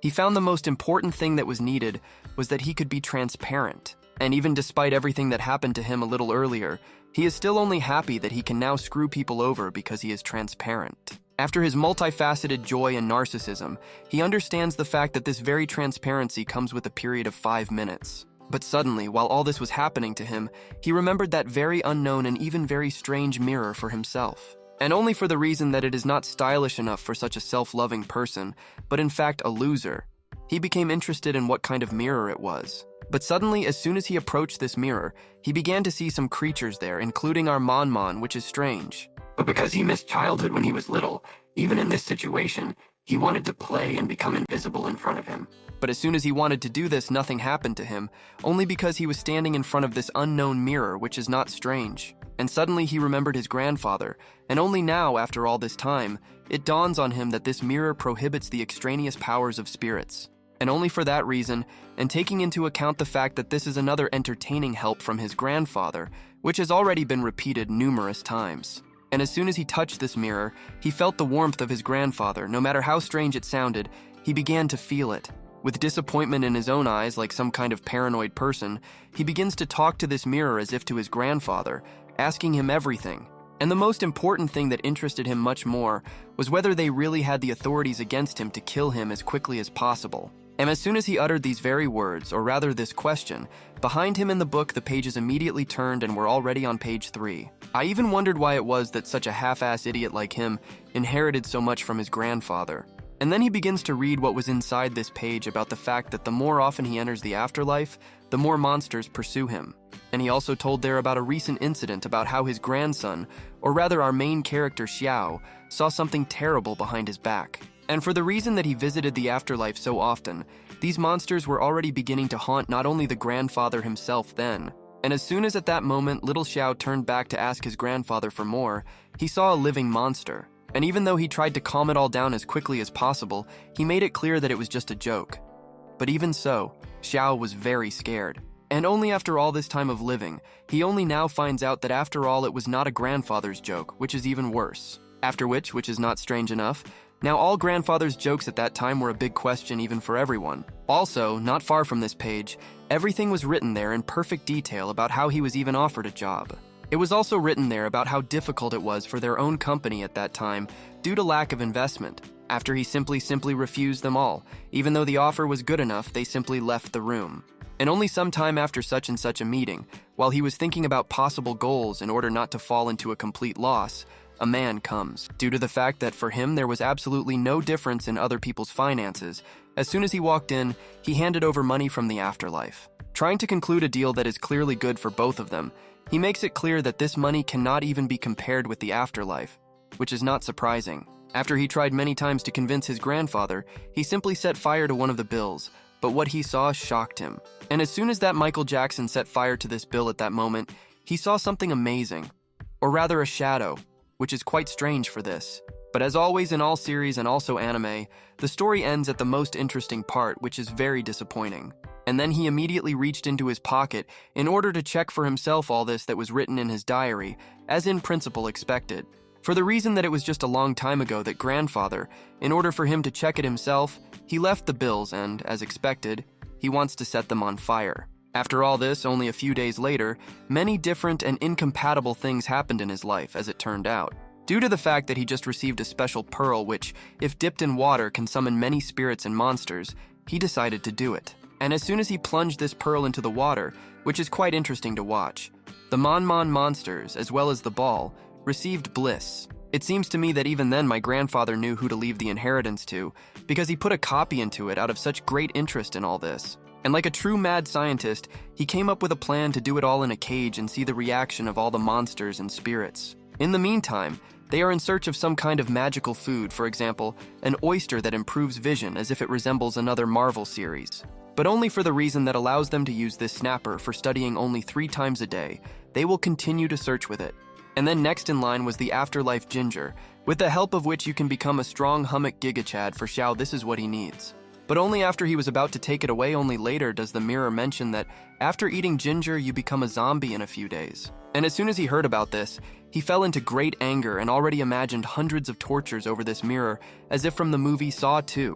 He found the most important thing that was needed was that he could be transparent. And even despite everything that happened to him a little earlier, he is still only happy that he can now screw people over because he is transparent. After his multifaceted joy and narcissism, he understands the fact that this very transparency comes with a period of 5 minutes. But suddenly, while all this was happening to him, he remembered that very unknown and even very strange mirror for himself. And only for the reason that it is not stylish enough for such a self-loving person, but in fact a loser. He became interested in what kind of mirror it was. But suddenly, as soon as he approached this mirror, he began to see some creatures there, including our Manman, which is strange.
But because he missed childhood when he was little, even in this situation, he wanted to play and become invisible in front of him.
But as soon as he wanted to do this, nothing happened to him, only because he was standing in front of this unknown mirror, which is not strange. And suddenly he remembered his grandfather, and only now, after all this time, it dawns on him that this mirror prohibits the extraneous powers of spirits. And only for that reason, and taking into account the fact that this is another entertaining help from his grandfather, which has already been repeated numerous times. And as soon as he touched this mirror, he felt the warmth of his grandfather. No matter how strange it sounded, he began to feel it. With disappointment in his own eyes, like some kind of paranoid person, he begins to talk to this mirror as if to his grandfather, asking him everything. And the most important thing that interested him much more was whether they really had the authorities against him to kill him as quickly as possible. And as soon as he uttered these very words, or rather this question, behind him in the book the pages immediately turned and were already on page 3. I even wondered why it was that such a half-ass idiot like him inherited so much from his grandfather. And then he begins to read what was inside this page about the fact that the more often he enters the afterlife, the more monsters pursue him. And he also told there about a recent incident about how his grandson, or rather our main character Xiao, saw something terrible behind his back. And for the reason that he visited the afterlife so often, these monsters were already beginning to haunt not only the grandfather himself then. And as soon as at that moment little Xiao turned back to ask his grandfather for more, he saw a living monster. And even though he tried to calm it all down as quickly as possible, he made it clear that it was just a joke. But even so, Xiao was very scared. And only after all this time of living, he only now finds out that after all it was not a grandfather's joke, which is even worse. After which is not strange enough, now all grandfather's jokes at that time were a big question even for everyone. Also, not far from this page, everything was written there in perfect detail about how he was even offered a job. It was also written there about how difficult it was for their own company at that time due to lack of investment. After he simply refused them all, even though the offer was good enough, they simply left the room. And only some time after such and such a meeting, while he was thinking about possible goals in order not to fall into a complete loss, a man comes. Due to the fact that for him there was absolutely no difference in other people's finances, as soon as he walked in, he handed over money from the afterlife. Trying to conclude a deal that is clearly good for both of them, he makes it clear that this money cannot even be compared with the afterlife, which is not surprising. After he tried many times to convince his grandfather, he simply set fire to one of the bills, but what he saw shocked him. And as soon as that Michael Jackson set fire to this bill at that moment, he saw something amazing, or rather a shadow, which is quite strange for this. But as always in all series and also anime, the story ends at the most interesting part, which is very disappointing. And then he immediately reached into his pocket in order to check for himself all this that was written in his diary, as in principle expected. For the reason that it was just a long time ago that grandfather, in order for him to check it himself, he left the bills and, as expected, he wants to set them on fire. After all this, only a few days later, many different and incompatible things happened in his life, as it turned out. Due to the fact that he just received a special pearl which, if dipped in water, can summon many spirits and monsters, he decided to do it. And as soon as he plunged this pearl into the water, which is quite interesting to watch, the Manman monsters, as well as the ball, received bliss. It seems to me that even then my grandfather knew who to leave the inheritance to, because he put a copy into it out of such great interest in all this. And like a true mad scientist, he came up with a plan to do it all in a cage and see the reaction of all the monsters and spirits. In the meantime, they are in search of some kind of magical food, for example, an oyster that improves vision as if it resembles another Marvel series. But only for the reason that allows them to use this snapper for studying only 3 times a day. They will continue to search with it. And then next in line was the Afterlife Ginger, with the help of which you can become a strong hummock gigachad for Xiao. This is what he needs. But only after he was about to take it away, only later does the mirror mention that after eating ginger, you become a zombie in a few days. And as soon as he heard about this, he fell into great anger and already imagined hundreds of tortures over this mirror as if from the movie Saw 2,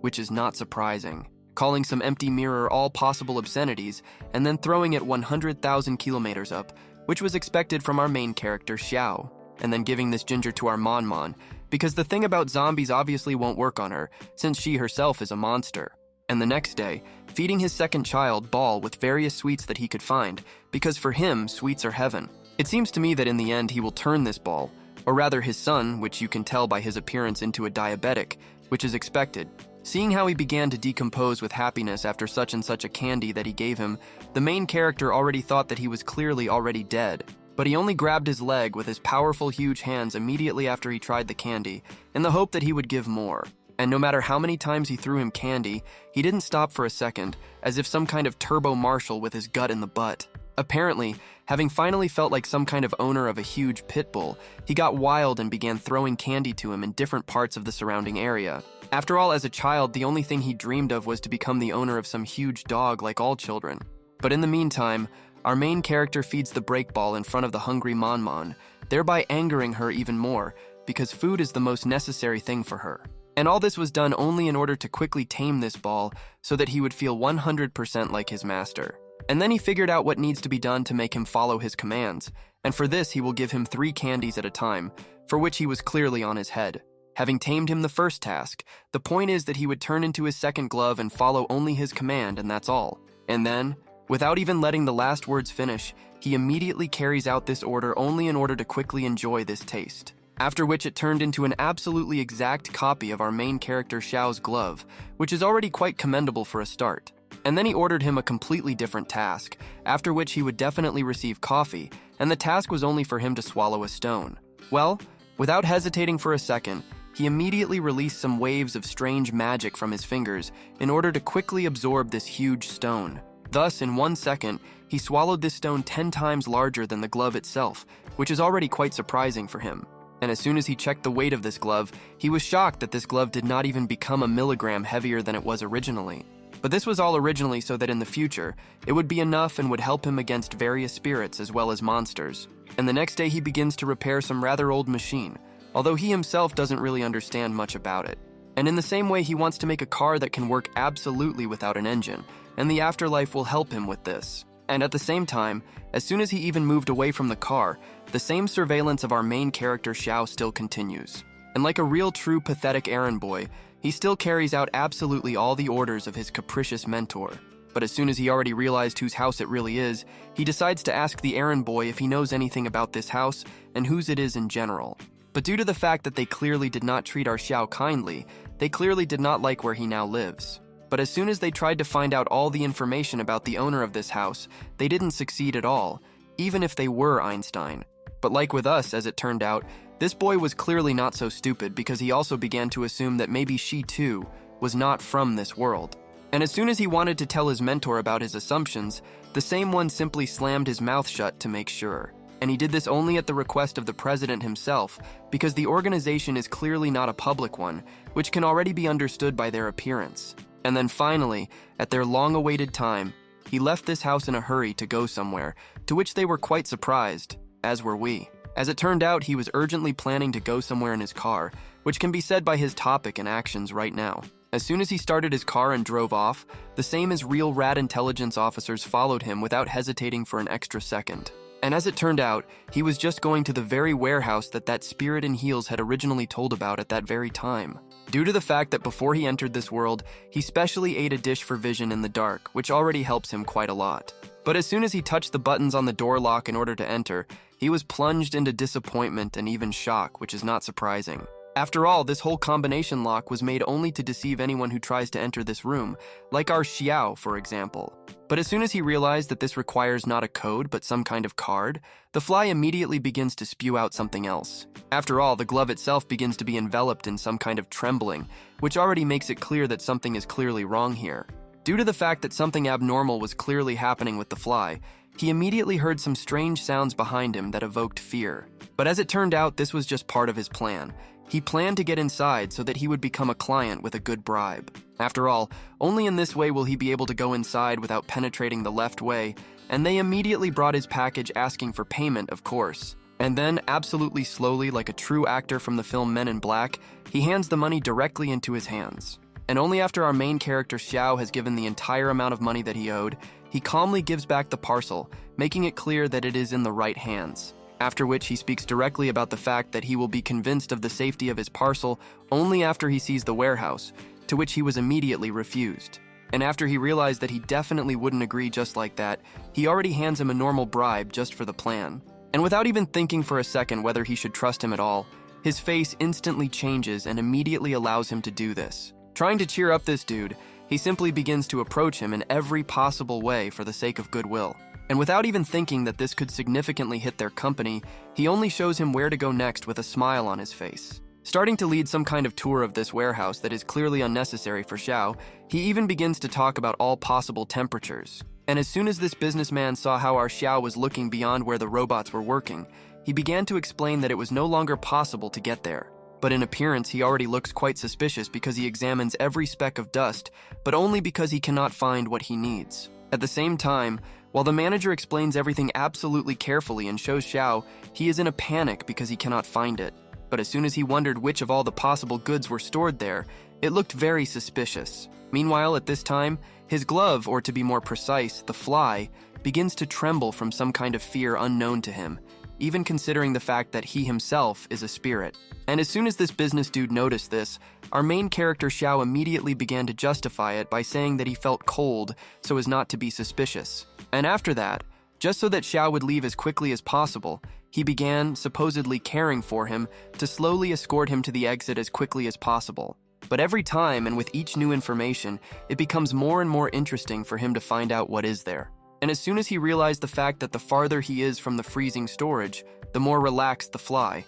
which is not surprising. calling some empty mirror all possible obscenities, and then throwing it 100,000 kilometers up, which was expected from our main character, Xiao, and then giving this ginger to our Mon, because the thing about zombies obviously won't work on her, since she herself is a monster. And the next day, feeding his second child, Ball, with various sweets that he could find, because for him, sweets are heaven. It seems to me that in the end he will turn this Ball, or rather his son, which you can tell by his appearance, into a diabetic, which is expected. Seeing how he began to decompose with happiness after such and such a candy that he gave him, the main character already thought that he was clearly already dead. But he only grabbed his leg with his powerful, huge hands immediately after he tried the candy, in the hope that he would give more. And no matter how many times he threw him candy, he didn't stop for a second, as if some kind of turbo marshal with his gut in the butt. Apparently, having finally felt like some kind of owner of a huge pit bull, he got wild and began throwing candy to him in different parts of the surrounding area. After all, as a child, the only thing he dreamed of was to become the owner of some huge dog like all children. But in the meantime, our main character feeds the break ball in front of the hungry Mon, thereby angering her even more, because food is the most necessary thing for her. And all this was done only in order to quickly tame this ball so that he would feel 100% like his master. And then he figured out what needs to be done to make him follow his commands, and for this he will give him 3 candies at a time, for which he was clearly on his head. Having tamed him the first task, the point is that he would turn into his second glove and follow only his command, and that's all. And then, without even letting the last words finish, he immediately carries out this order only in order to quickly enjoy this taste. After which it turned into an absolutely exact copy of our main character Xiao's glove, which is already quite commendable for a start. And then he ordered him a completely different task, after which he would definitely receive coffee, and the task was only for him to swallow a stone. Well, without hesitating for a second, he immediately released some waves of strange magic from his fingers in order to quickly absorb this huge stone. Thus, in 1 second, he swallowed this stone 10 times larger than the glove itself, which is already quite surprising for him. And as soon as he checked the weight of this glove, he was shocked that this glove did not even become a milligram heavier than it was originally. But this was all originally so that in the future, it would be enough and would help him against various spirits as well as monsters. And the next day he begins to repair some rather old machine, although he himself doesn't really understand much about it. And in the same way, he wants to make a car that can work absolutely without an engine, and the afterlife will help him with this. And at the same time, as soon as he even moved away from the car, the same surveillance of our main character Xiao still continues. And like a real true pathetic errand boy, he still carries out absolutely all the orders of his capricious mentor. But as soon as he already realized whose house it really is, he decides to ask the errand boy if he knows anything about this house and whose it is in general. But due to the fact that they clearly did not treat our Xiao kindly, they clearly did not like where he now lives. But as soon as they tried to find out all the information about the owner of this house, they didn't succeed at all, even if they were Einstein. But like with us, as it turned out, this boy was clearly not so stupid because he also began to assume that maybe she too was not from this world. And as soon as he wanted to tell his mentor about his assumptions, the same one simply slammed his mouth shut to make sure. And he did this only at the request of the president himself, because the organization is clearly not a public one, which can already be understood by their appearance. And then finally, at their long-awaited time, he left this house in a hurry to go somewhere, to which they were quite surprised, as were we. As it turned out, he was urgently planning to go somewhere in his car, which can be said by his topic and actions right now. As soon as he started his car and drove off, the same as real rat intelligence officers followed him without hesitating for an extra second. And as it turned out, he was just going to the very warehouse that spirit in heels had originally told about at that very time. Due to the fact that before he entered this world, he specially ate a dish for vision in the dark, which already helps him quite a lot. But as soon as he touched the buttons on the door lock in order to enter, he was plunged into disappointment and even shock, which is not surprising. After all, this whole combination lock was made only to deceive anyone who tries to enter this room, like our Xiao, for example. But as soon as he realized that this requires not a code but some kind of card, the fly immediately begins to spew out something else. After all, the glove itself begins to be enveloped in some kind of trembling, which already makes it clear that something is clearly wrong here. Due to the fact that something abnormal was clearly happening with the fly, he immediately heard some strange sounds behind him that evoked fear. But as it turned out, this was just part of his plan. He planned to get inside so that he would become a client with a good bribe. After all, only in this way will he be able to go inside without penetrating the left way, and they immediately brought his package asking for payment, of course. And then, absolutely slowly, like a true actor from the film Men in Black, he hands the money directly into his hands. And only after our main character Xiao has given the entire amount of money that he owed, he calmly gives back the parcel, making it clear that it is in the right hands. After which he speaks directly about the fact that he will be convinced of the safety of his parcel only after he sees the warehouse, to which he was immediately refused. And after he realized that he definitely wouldn't agree just like that, he already hands him a normal bribe just for the plan. And without even thinking for a second whether he should trust him at all, his face instantly changes and immediately allows him to do this. Trying to cheer up this dude, he simply begins to approach him in every possible way for the sake of goodwill. And without even thinking that this could significantly hit their company, he only shows him where to go next with a smile on his face. Starting to lead some kind of tour of this warehouse that is clearly unnecessary for Xiao, he even begins to talk about all possible temperatures. And as soon as this businessman saw how our Xiao was looking beyond where the robots were working, he began to explain that it was no longer possible to get there. But in appearance, he already looks quite suspicious because he examines every speck of dust, but only because he cannot find what he needs. At the same time, while the manager explains everything absolutely carefully and shows Xiao, he is in a panic because he cannot find it. But as soon as he wondered which of all the possible goods were stored there, it looked very suspicious. Meanwhile, at this time, his glove, or to be more precise, the fly, begins to tremble from some kind of fear unknown to him, even considering the fact that he himself is a spirit. And as soon as this business dude noticed this, our main character Xiao immediately began to justify it by saying that he felt cold so as not to be suspicious. And after that, just so that Xiao would leave as quickly as possible, he began, supposedly caring for him, to slowly escort him to the exit as quickly as possible. But every time, and with each new information, it becomes more and more interesting for him to find out what is there. And as soon as he realized the fact that the farther he is from the freezing storage, the more relaxed the fly.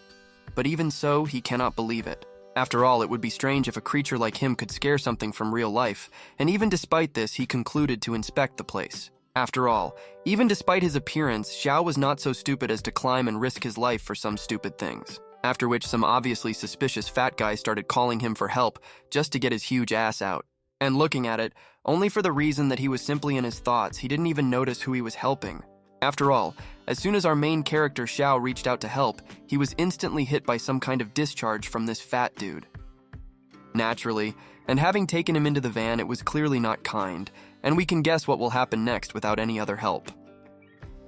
But even so, he cannot believe it. After all, it would be strange if a creature like him could scare something from real life, and even despite this, he concluded to inspect the place. After all, even despite his appearance, Xiao was not so stupid as to climb and risk his life for some stupid things. After which some obviously suspicious fat guy started calling him for help just to get his huge ass out. And looking at it, only for the reason that he was simply in his thoughts, he didn't even notice who he was helping. After all, as soon as our main character Xiao reached out to help, he was instantly hit by some kind of discharge from this fat dude. Naturally, and having taken him into the van, it was clearly not kind, and we can guess what will happen next without any other help.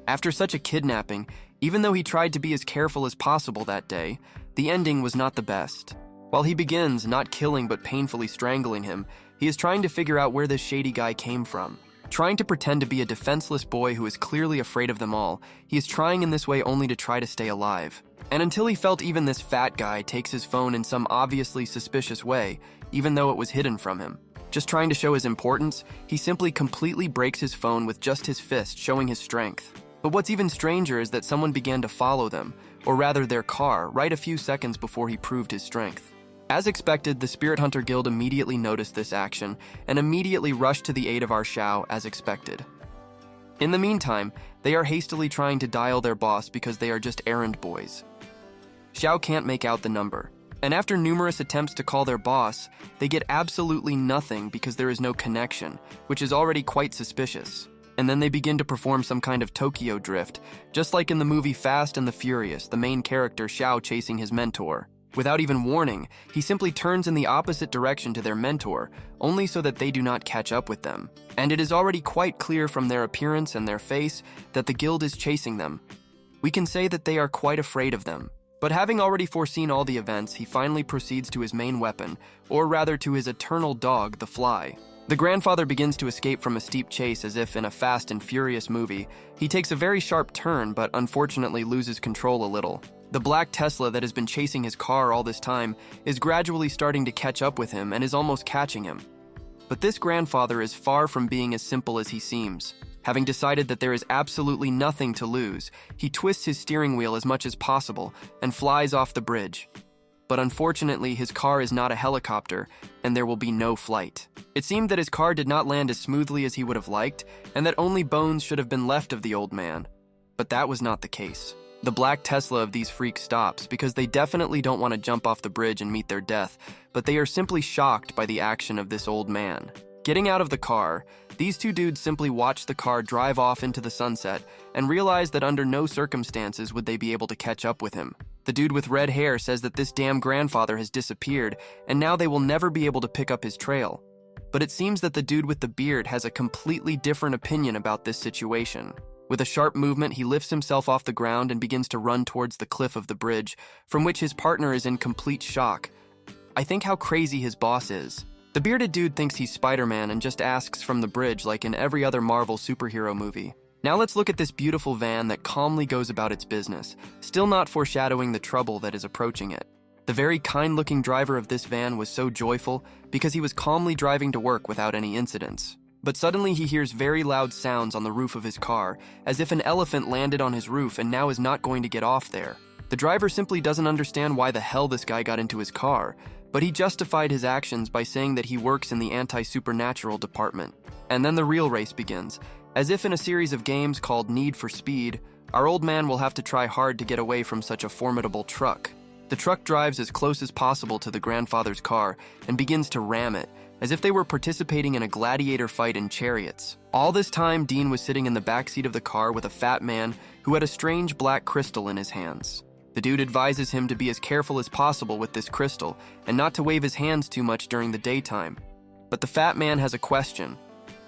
After such a kidnapping, even though he tried to be as careful as possible that day, the ending was not the best. While he begins, not killing but painfully strangling him, he is trying to figure out where this shady guy came from. Trying to pretend to be a defenseless boy who is clearly afraid of them all, he is trying in this way only to try to stay alive. And until he felt even this fat guy takes his phone in some obviously suspicious way, even though it was hidden from him. Just trying to show his importance, he simply completely breaks his phone with just his fist, showing his strength. But what's even stranger is that someone began to follow them, or rather their car, right a few seconds before he proved his strength. As expected, the Spirit Hunter Guild immediately noticed this action and immediately rushed to the aid of our Xiao as expected. In the meantime, they are hastily trying to dial their boss because they are just errand boys. Xiao can't make out the number, and after numerous attempts to call their boss, they get absolutely nothing because there is no connection, which is already quite suspicious. And then they begin to perform some kind of Tokyo drift, just like in the movie Fast and the Furious, the main character Xiao chasing his mentor. Without even warning, he simply turns in the opposite direction to their mentor, only so that they do not catch up with them. And it is already quite clear from their appearance and their face that the guild is chasing them. We can say that they are quite afraid of them. But having already foreseen all the events, he finally proceeds to his main weapon, or rather to his eternal dog, the fly. The grandfather begins to escape from a steep chase as if in a Fast and Furious movie. He takes a very sharp turn, but unfortunately loses control a little. The black Tesla that has been chasing his car all this time is gradually starting to catch up with him and is almost catching him. But this grandfather is far from being as simple as he seems. Having decided that there is absolutely nothing to lose, he twists his steering wheel as much as possible and flies off the bridge. But unfortunately, his car is not a helicopter, and there will be no flight. It seemed that his car did not land as smoothly as he would have liked, and that only bones should have been left of the old man. But that was not the case. The black Tesla of these freaks stops because they definitely don't want to jump off the bridge and meet their death, but they are simply shocked by the action of this old man. Getting out of the car, these two dudes simply watch the car drive off into the sunset and realize that under no circumstances would they be able to catch up with him. The dude with red hair says that this damn grandfather has disappeared, and now they will never be able to pick up his trail. But it seems that the dude with the beard has a completely different opinion about this situation. With a sharp movement, he lifts himself off the ground and begins to run towards the cliff of the bridge, from which his partner is in complete shock. I think how crazy his boss is. The bearded dude thinks he's Spider-Man and just asks from the bridge like in every other Marvel superhero movie. Now let's look at this beautiful van that calmly goes about its business, still not foreshadowing the trouble that is approaching it. The very kind-looking driver of this van was so joyful because he was calmly driving to work without any incidents. But suddenly he hears very loud sounds on the roof of his car, as if an elephant landed on his roof and now is not going to get off there. The driver simply doesn't understand why the hell this guy got into his car, but he justified his actions by saying that he works in the anti-supernatural department. And then the real race begins. As if in a series of games called Need for Speed, our old man will have to try hard to get away from such a formidable truck. The truck drives as close as possible to the grandfather's car and begins to ram it, as if they were participating in a gladiator fight in chariots. All this time, Dean was sitting in the backseat of the car with a fat man who had a strange black crystal in his hands. The dude advises him to be as careful as possible with this crystal and not to wave his hands too much during the daytime. But the fat man has a question.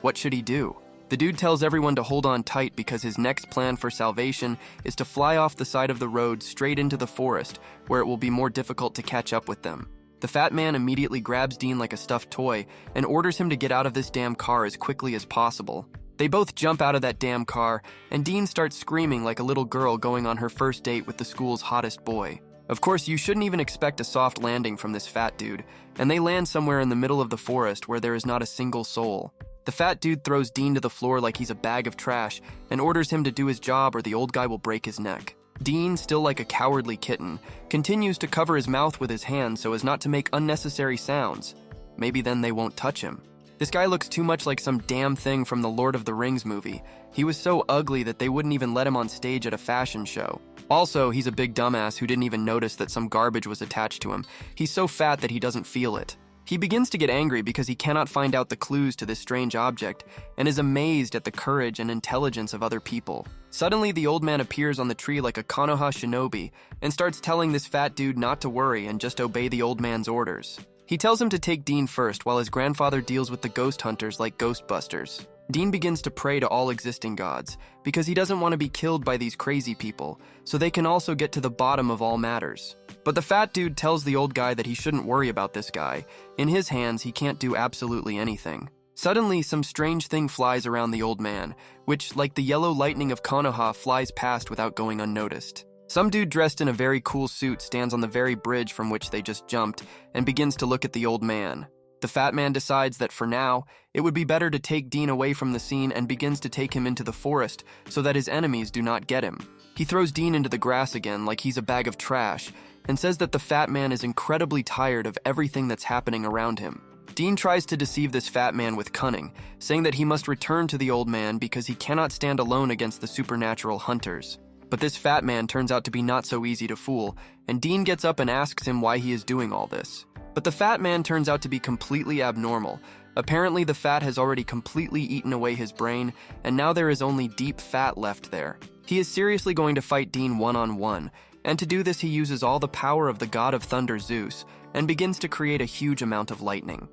What should he do? The dude tells everyone to hold on tight because his next plan for salvation is to fly off the side of the road straight into the forest, where it will be more difficult to catch up with them. The fat man immediately grabs Dean like a stuffed toy and orders him to get out of this damn car as quickly as possible. They both jump out of that damn car, and Dean starts screaming like a little girl going on her first date with the school's hottest boy. Of course, you shouldn't even expect a soft landing from this fat dude, and they land somewhere in the middle of the forest where there is not a single soul. The fat dude throws Dean to the floor like he's a bag of trash and orders him to do his job or the old guy will break his neck. Dean, still like a cowardly kitten, continues to cover his mouth with his hands so as not to make unnecessary sounds. Maybe then they won't touch him. This guy looks too much like some damn thing from the Lord of the Rings movie. He was so ugly that they wouldn't even let him on stage at a fashion show. Also, he's a big dumbass who didn't even notice that some garbage was attached to him. He's so fat that he doesn't feel it. He begins to get angry because he cannot find out the clues to this strange object and is amazed at the courage and intelligence of other people. Suddenly, the old man appears on the tree like a Konoha shinobi and starts telling this fat dude not to worry and just obey the old man's orders. He tells him to take Dean first while his grandfather deals with the ghost hunters like Ghostbusters. Dean begins to pray to all existing gods because he doesn't want to be killed by these crazy people, so they can also get to the bottom of all matters. But the fat dude tells the old guy that he shouldn't worry about this guy. In his hands, he can't do absolutely anything. Suddenly, some strange thing flies around the old man, which, like the yellow lightning of Konoha, flies past without going unnoticed. Some dude dressed in a very cool suit stands on the very bridge from which they just jumped and begins to look at the old man. The fat man decides that for now, it would be better to take Dean away from the scene and begins to take him into the forest so that his enemies do not get him. He throws Dean into the grass again like he's a bag of trash and says that the fat man is incredibly tired of everything that's happening around him. Dean tries to deceive this fat man with cunning, saying that he must return to the old man because he cannot stand alone against the supernatural hunters. But this fat man turns out to be not so easy to fool, and Dean gets up and asks him why he is doing all this. But the fat man turns out to be completely abnormal. Apparently the fat has already completely eaten away his brain, and now there is only deep fat left there. He is seriously going to fight Dean one-on-one, and to do this he uses all the power of the god of thunder Zeus, and begins to create a huge amount of lightning.